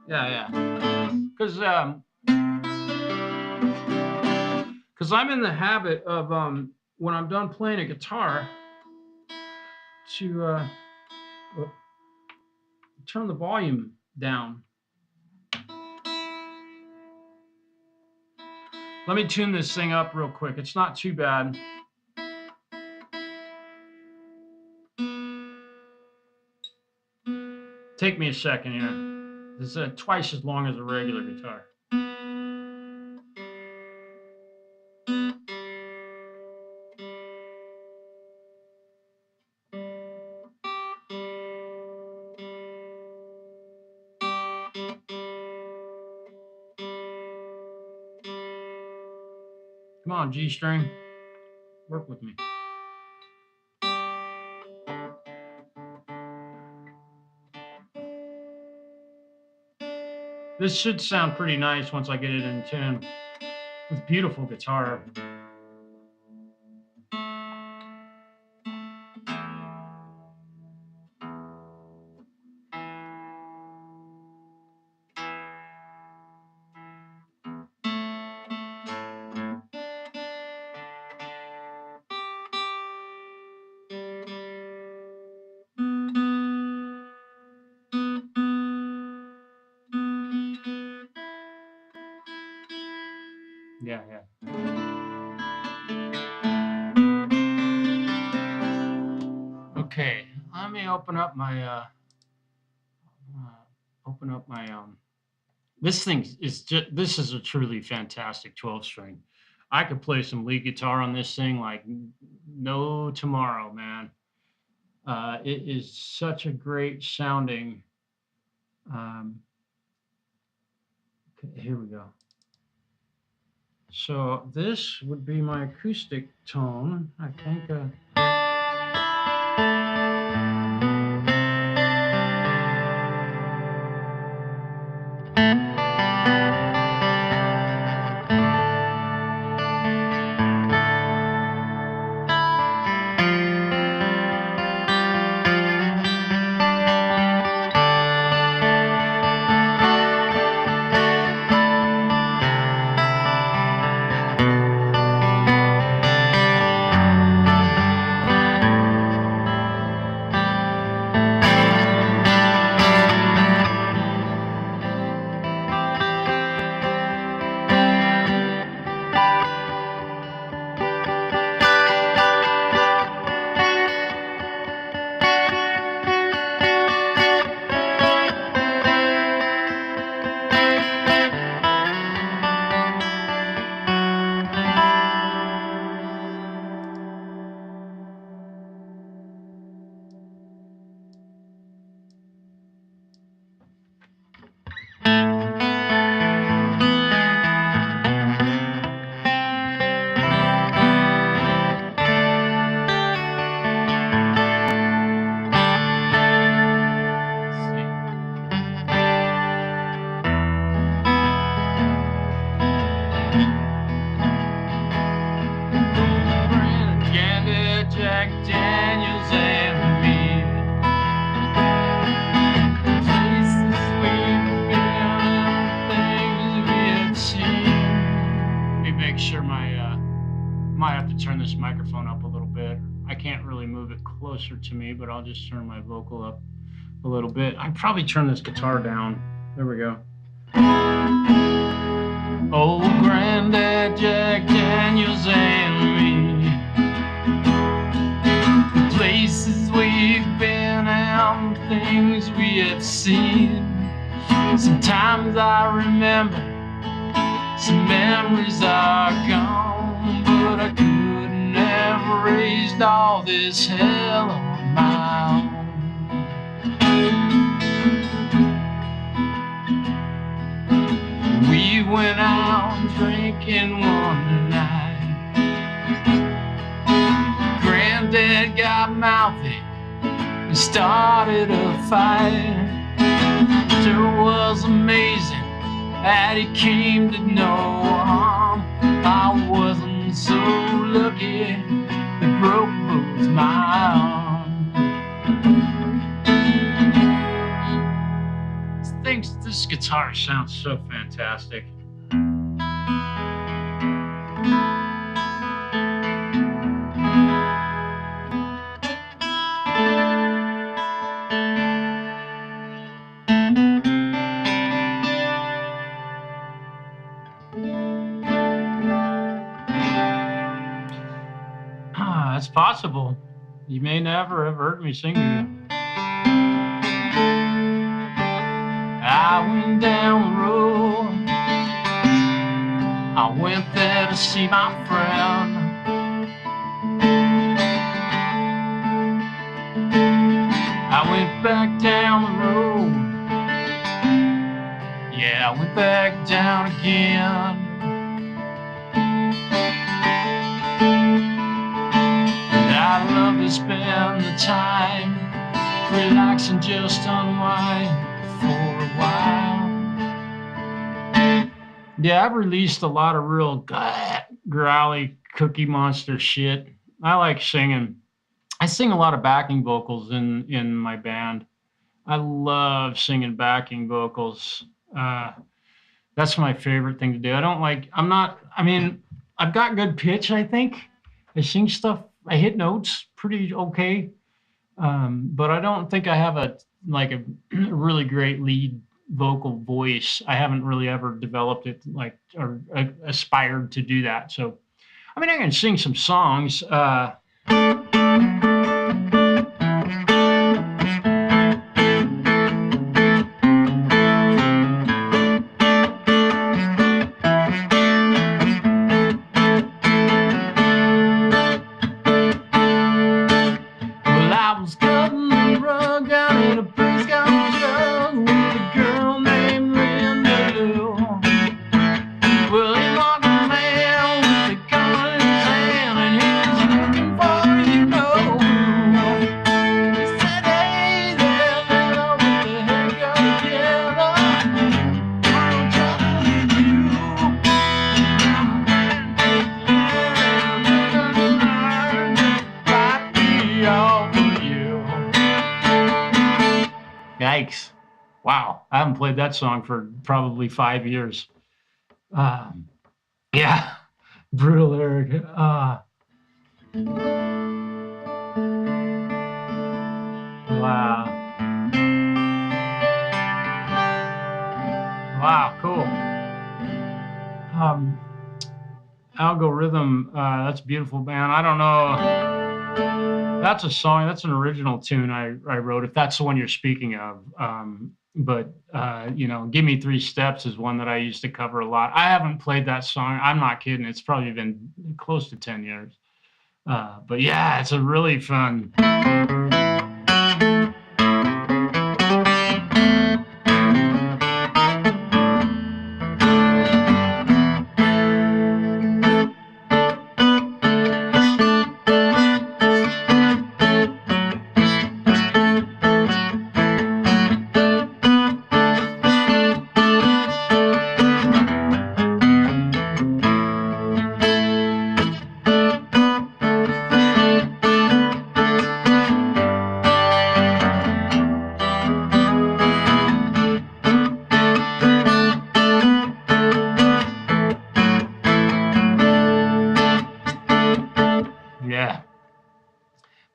Yeah, because I'm in the habit of when I'm done playing a guitar to turn the volume down. Let me tune this thing up real quick. It's not too bad. Take me a second here. This is twice as long as a regular guitar. Come on, G string. Work with me. This should sound pretty nice once I get it in tune. With beautiful guitar. Yeah. Okay, let me open up my this thing is just, this is a truly fantastic 12 string. I could play some lead guitar on this thing like no tomorrow, man. It is such a great sounding. Okay, here we go. So this would be my acoustic tone, I think. Closer to me, but I'll just turn my vocal up a little bit. I'd probably turn this guitar down. There we go. Old Granddad Jack Daniels and me, places we've been and things we have seen. Sometimes I remember, some memories are gone, but I couldn't have raised all this hell on my own. went out drinking one night. Granddad got mouthy and started a fight. It was amazing that he came to no harm. I wasn't so lucky that broke both my arms. This guitar sounds so fantastic. It's possible. You may never have heard me sing it. I went down the road. I went there to see my friend. I went back down the road. Yeah, I went back down again. I love to spend the time, relax and just unwind for a while. Yeah, I've released a lot of real growly Cookie Monster shit. I like singing. I sing a lot of backing vocals in my band. I love singing backing vocals. That's my favorite thing to do. I've got good pitch, I think. I sing stuff. I hit notes pretty okay, but I don't think I have a really great lead vocal voice. I haven't really ever developed it or aspired to do that. So, I mean, I can sing some songs. Yikes. Wow. I haven't played that song for probably 5 years. Yeah. Brutal, Eric. Wow. Wow, cool. Algorithm, that's beautiful, man. I don't know. That's a song, that's an original tune I wrote, if that's the one you're speaking of. Give Me 3 Steps is one that I used to cover a lot. I haven't played that song. I'm not kidding. It's probably been close to 10 years. But yeah, it's a really fun.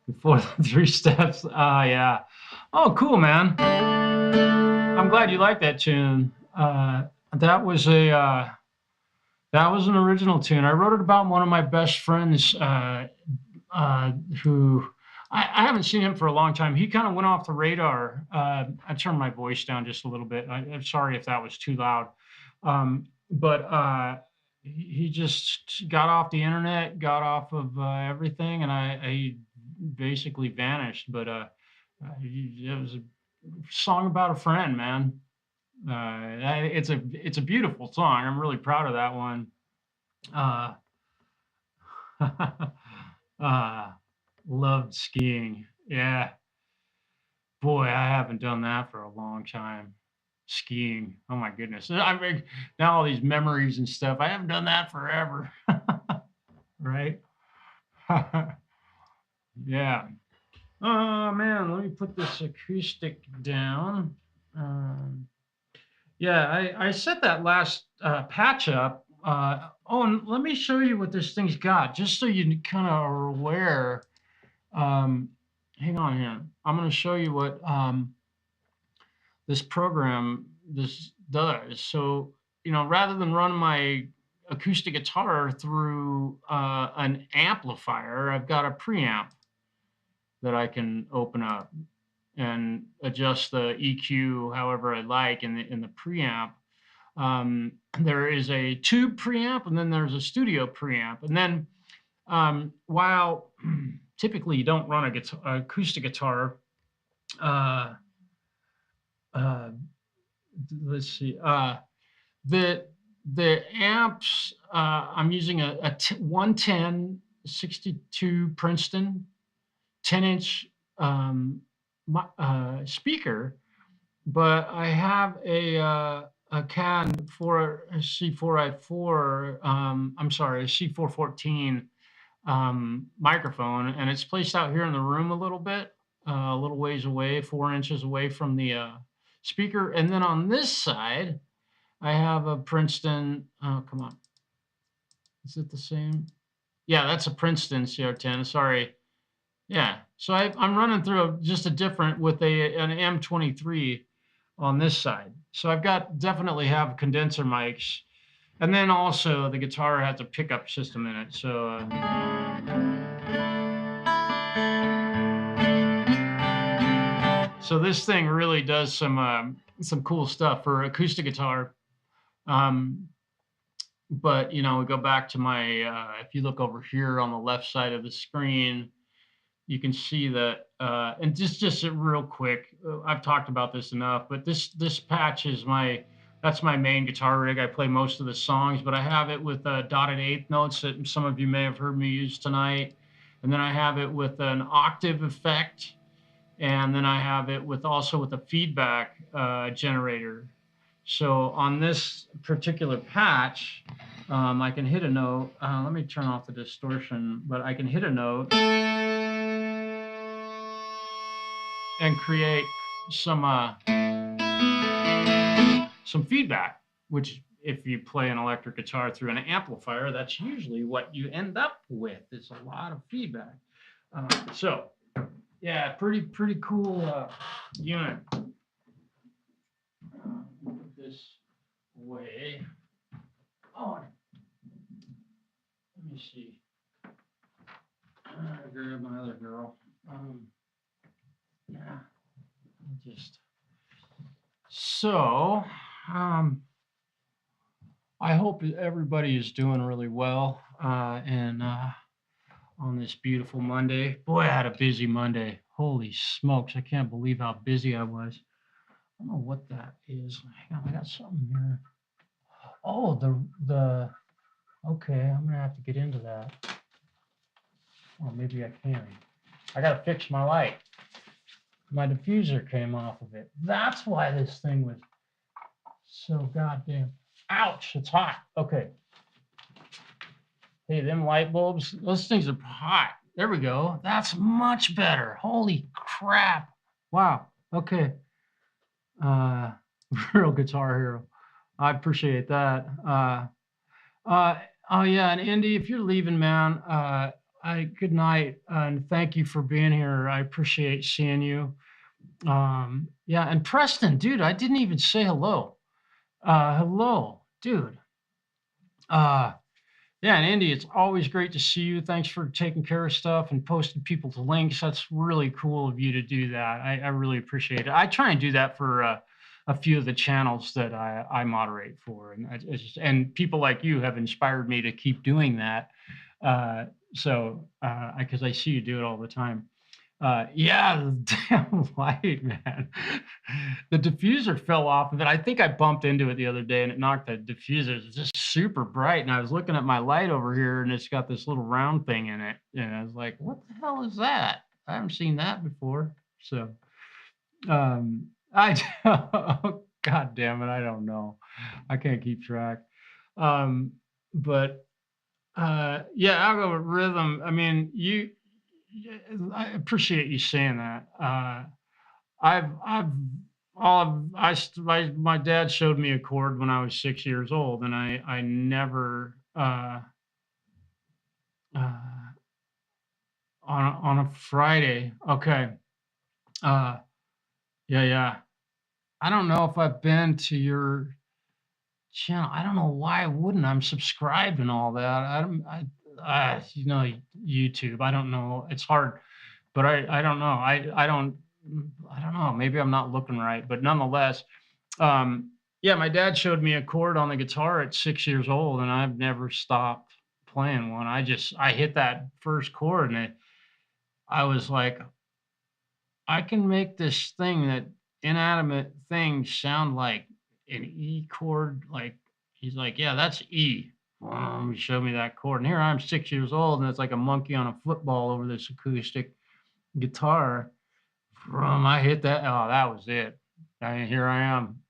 Before the 3 steps. Yeah. Oh, cool, man. I'm glad you like that tune. That was an original tune. I wrote it about one of my best friends who I haven't seen him for a long time. He kind of went off the radar. I turned my voice down just a little bit. I'm sorry if that was too loud. But he just got off the internet, got off of everything, and I basically vanished. But it was a song about a friend, man. It's a beautiful song. I'm really proud of that one. Loved skiing. Yeah. Boy, I haven't done that for a long time. Skiing. Oh my goodness. I mean, now all these memories and stuff. I haven't done that forever. Right? Yeah. Oh man, let me put this acoustic down. Yeah, I set that last patch up. Oh, and let me show you what this thing's got, just so you kind of are aware. Hang on here. I'm going to show you what this program this does. So, rather than run my acoustic guitar through an amplifier, I've got a preamp that I can open up and adjust the EQ however I like in the preamp. There is a tube preamp, and then there's a studio preamp. And then while typically you don't run a acoustic guitar, let's see, the amps, I'm using a 110 62 Princeton 10-inch speaker, but I have a Canon C4i4, I'm sorry, a C414 microphone, and it's placed out here in the room a little bit, a little ways away, 4 inches away from the speaker. And then on this side, I have a Princeton, come on, is it the same? Yeah, that's a Princeton CR10, sorry. Yeah, so I'm running through just a different with an M23 on this side. So I've got definitely have condenser mics. And then also the guitar has a pickup system in it. So so this thing really does some cool stuff for acoustic guitar. But we go back to my if you look over here on the left side of the screen, you can see that, and just real quick, I've talked about this enough, but this patch is that's my main guitar rig. I play most of the songs, but I have it with dotted eighth notes that some of you may have heard me use tonight. And then I have it with an octave effect. And then I have it also with a feedback generator. So on this particular patch, I can hit a note. Let me turn off the distortion, but I can hit a note and create some feedback, which if you play an electric guitar through an amplifier, that's usually what you end up with. It's a lot of feedback. So yeah, pretty cool unit. This way. Oh, let me see. I grab my other girl. Yeah, just so. I hope everybody is doing really well, and on this beautiful Monday. Boy, I had a busy Monday. Holy smokes, I can't believe how busy I was. I don't know what that is. Hang on, I got something here. Oh, the okay, I'm gonna have to get into that. Or maybe I can. I gotta fix my light. My diffuser came off of it. That's why this thing was so goddamn. Ouch, it's hot. Okay. Hey, them light bulbs, those things are hot. There we go. That's much better. Holy crap. Wow. Okay. Real guitar hero. I appreciate that. Oh yeah, and Indy, if you're leaving, man, good night and thank you for being here. I appreciate seeing you. Yeah, and Preston, dude, I didn't even say hello. Hello, dude. Yeah, and Andy, it's always great to see you. Thanks for taking care of stuff and posting people to links. That's really cool of you to do that. I really appreciate it. I try and do that for a few of the channels that I moderate for, and people like you have inspired me to keep doing that. Because I see you do it all the time. Yeah, the damn light, man. The diffuser fell off of it. I think I bumped into it the other day and it knocked the diffuser. It's just super bright. And I was looking at my light over here and it's got this little round thing in it. And I was like, what the hell is that? I haven't seen that before. So, I, oh, God damn it. I don't know. I can't keep track. But, yeah, I'll go with rhythm. I mean, yeah, I appreciate you saying that. I've my dad showed me a chord when I was 6 years old, and I never uh, on a Friday. Okay. Uh, yeah, yeah. I don't know if I've been to your channel. I don't know why I wouldn't. I'm subscribed and all that. You know, YouTube. I don't know. It's hard, but I don't know. I don't know. Maybe I'm not looking right, but nonetheless, yeah, my dad showed me a chord on the guitar at 6 years old, and I've never stopped playing one. I hit that first chord, and I was like, I can make this thing, that inanimate thing, sound like an E chord. Like, he's like, yeah, that's E. Well, he showed me that chord, and here I'm 6 years old, and it's like a monkey on a football over this acoustic guitar. I hit that. Oh, that was it. Here I am.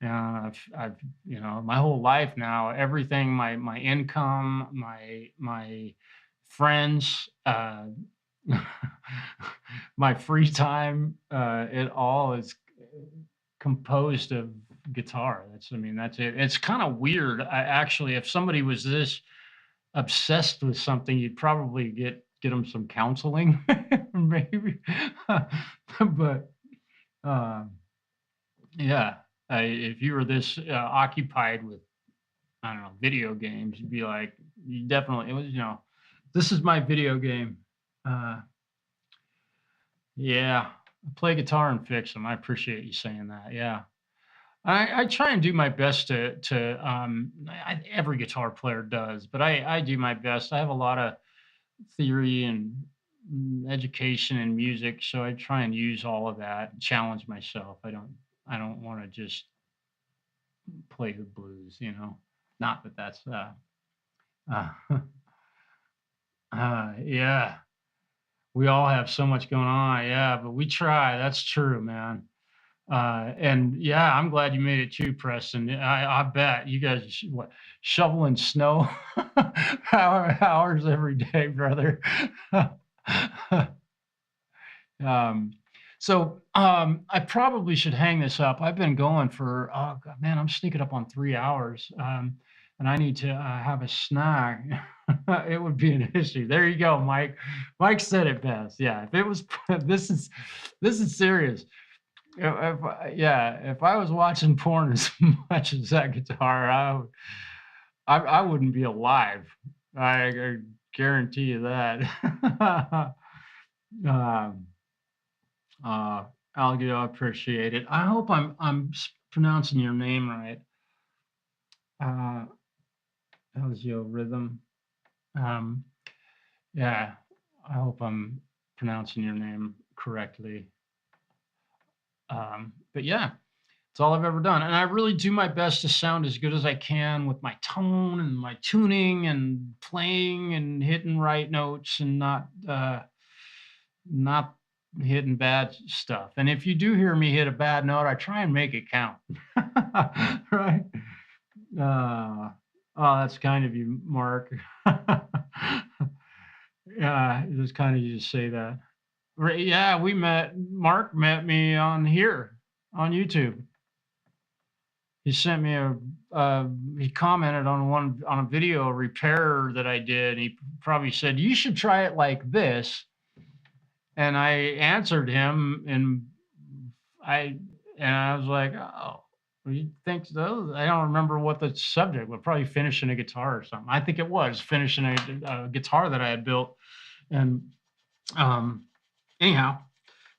I've you know, my whole life now, everything, my income, my friends, my free time, it all is composed of guitar. I mean, that's it. It's kind of weird. Actually, if somebody was this obsessed with something, you'd probably get them some counseling, maybe. But yeah, if you were this occupied with, I don't know, video games, you'd be like, you definitely, it was, you know, this is my video game. Yeah, play guitar and fix them. I appreciate you saying that. Yeah. I try and do my best every guitar player does, but I do my best. I have a lot of theory and education in music, so I try and use all of that, challenge myself. I don't want to just play the blues, you know. Not that that's uh, yeah. We all have so much going on, yeah, but we try. That's true, man. And yeah, I'm glad you made it too, Preston. I bet you guys what, shoveling snow hours every day, brother. I probably should hang this up. I've been going for, oh God, man, I'm sneaking up on 3 hours. And I need to have a snack. It would be an issue. There you go, Mike. Mike said it best. Yeah, if it was, this is serious. If I was watching porn as much as that guitar, I wouldn't be alive. I guarantee you that. Algido, I appreciate it. I hope I'm pronouncing your name right. Algio Rhythm. Yeah, I hope I'm pronouncing your name correctly. But yeah, it's all I've ever done. And I really do my best to sound as good as I can with my tone and my tuning and playing and hitting right notes and not hitting bad stuff. And if you do hear me hit a bad note, I try and make it count. Right? Oh, that's kind of you, Mark. Yeah, it was kind of you to say that. Yeah, Mark met me on here on YouTube. He sent me he commented on a video repair that I did. He probably said, you should try it like this. And I answered him, and I was like, oh, you think so? I don't remember what the subject was. Probably finishing a guitar or something. I think it was finishing a guitar that I had built. And anyhow,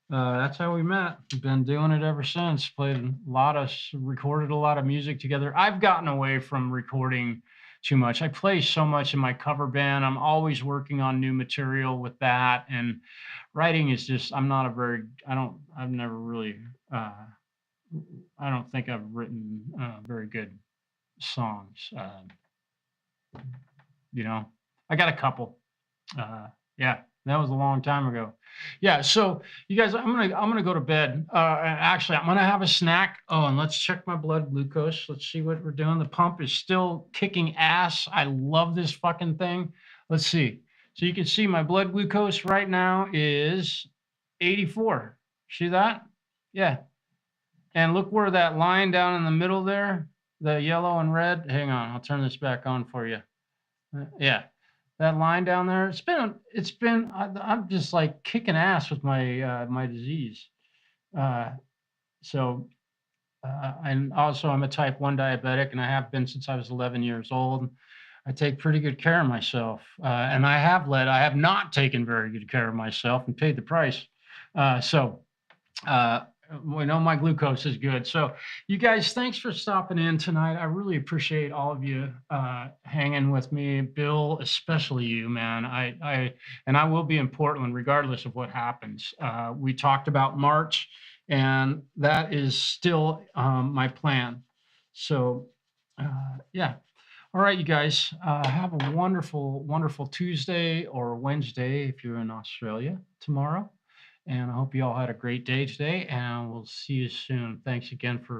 that's how we met. We've been doing it ever since. Recorded a lot of music together. I've gotten away from recording too much. I play so much in my cover band. I'm always working on new material with that, and writing is just, I'm not a very, I've never really, I don't think I've written very good songs. You know, I got a couple. Yeah, that was a long time ago. Yeah, so you guys, I'm gonna go to bed. Actually, I'm gonna have a snack. Oh, and let's check my blood glucose. Let's see what we're doing. The pump is still kicking ass. I love this fucking thing. Let's see. So you can see my blood glucose right now is 84. See that? Yeah. And look where that line down in the middle there, the yellow and red. Hang on, I'll turn this back on for you. Yeah, that line down there. I'm just like kicking ass with my my disease. So and also I'm a type 1 diabetic, and I have been since I was 11 years old. I take pretty good care of myself, and I have not taken very good care of myself and paid the price. We know my glucose is good. So you guys, thanks for stopping in tonight. I really appreciate all of you hanging with me. Bill, especially you, man. I will be in Portland regardless of what happens. We talked about March, and that is still my plan. So yeah. All right, you guys, have a wonderful, wonderful Tuesday or Wednesday if you're in Australia tomorrow. And I hope you all had a great day today, and we'll see you soon. Thanks again for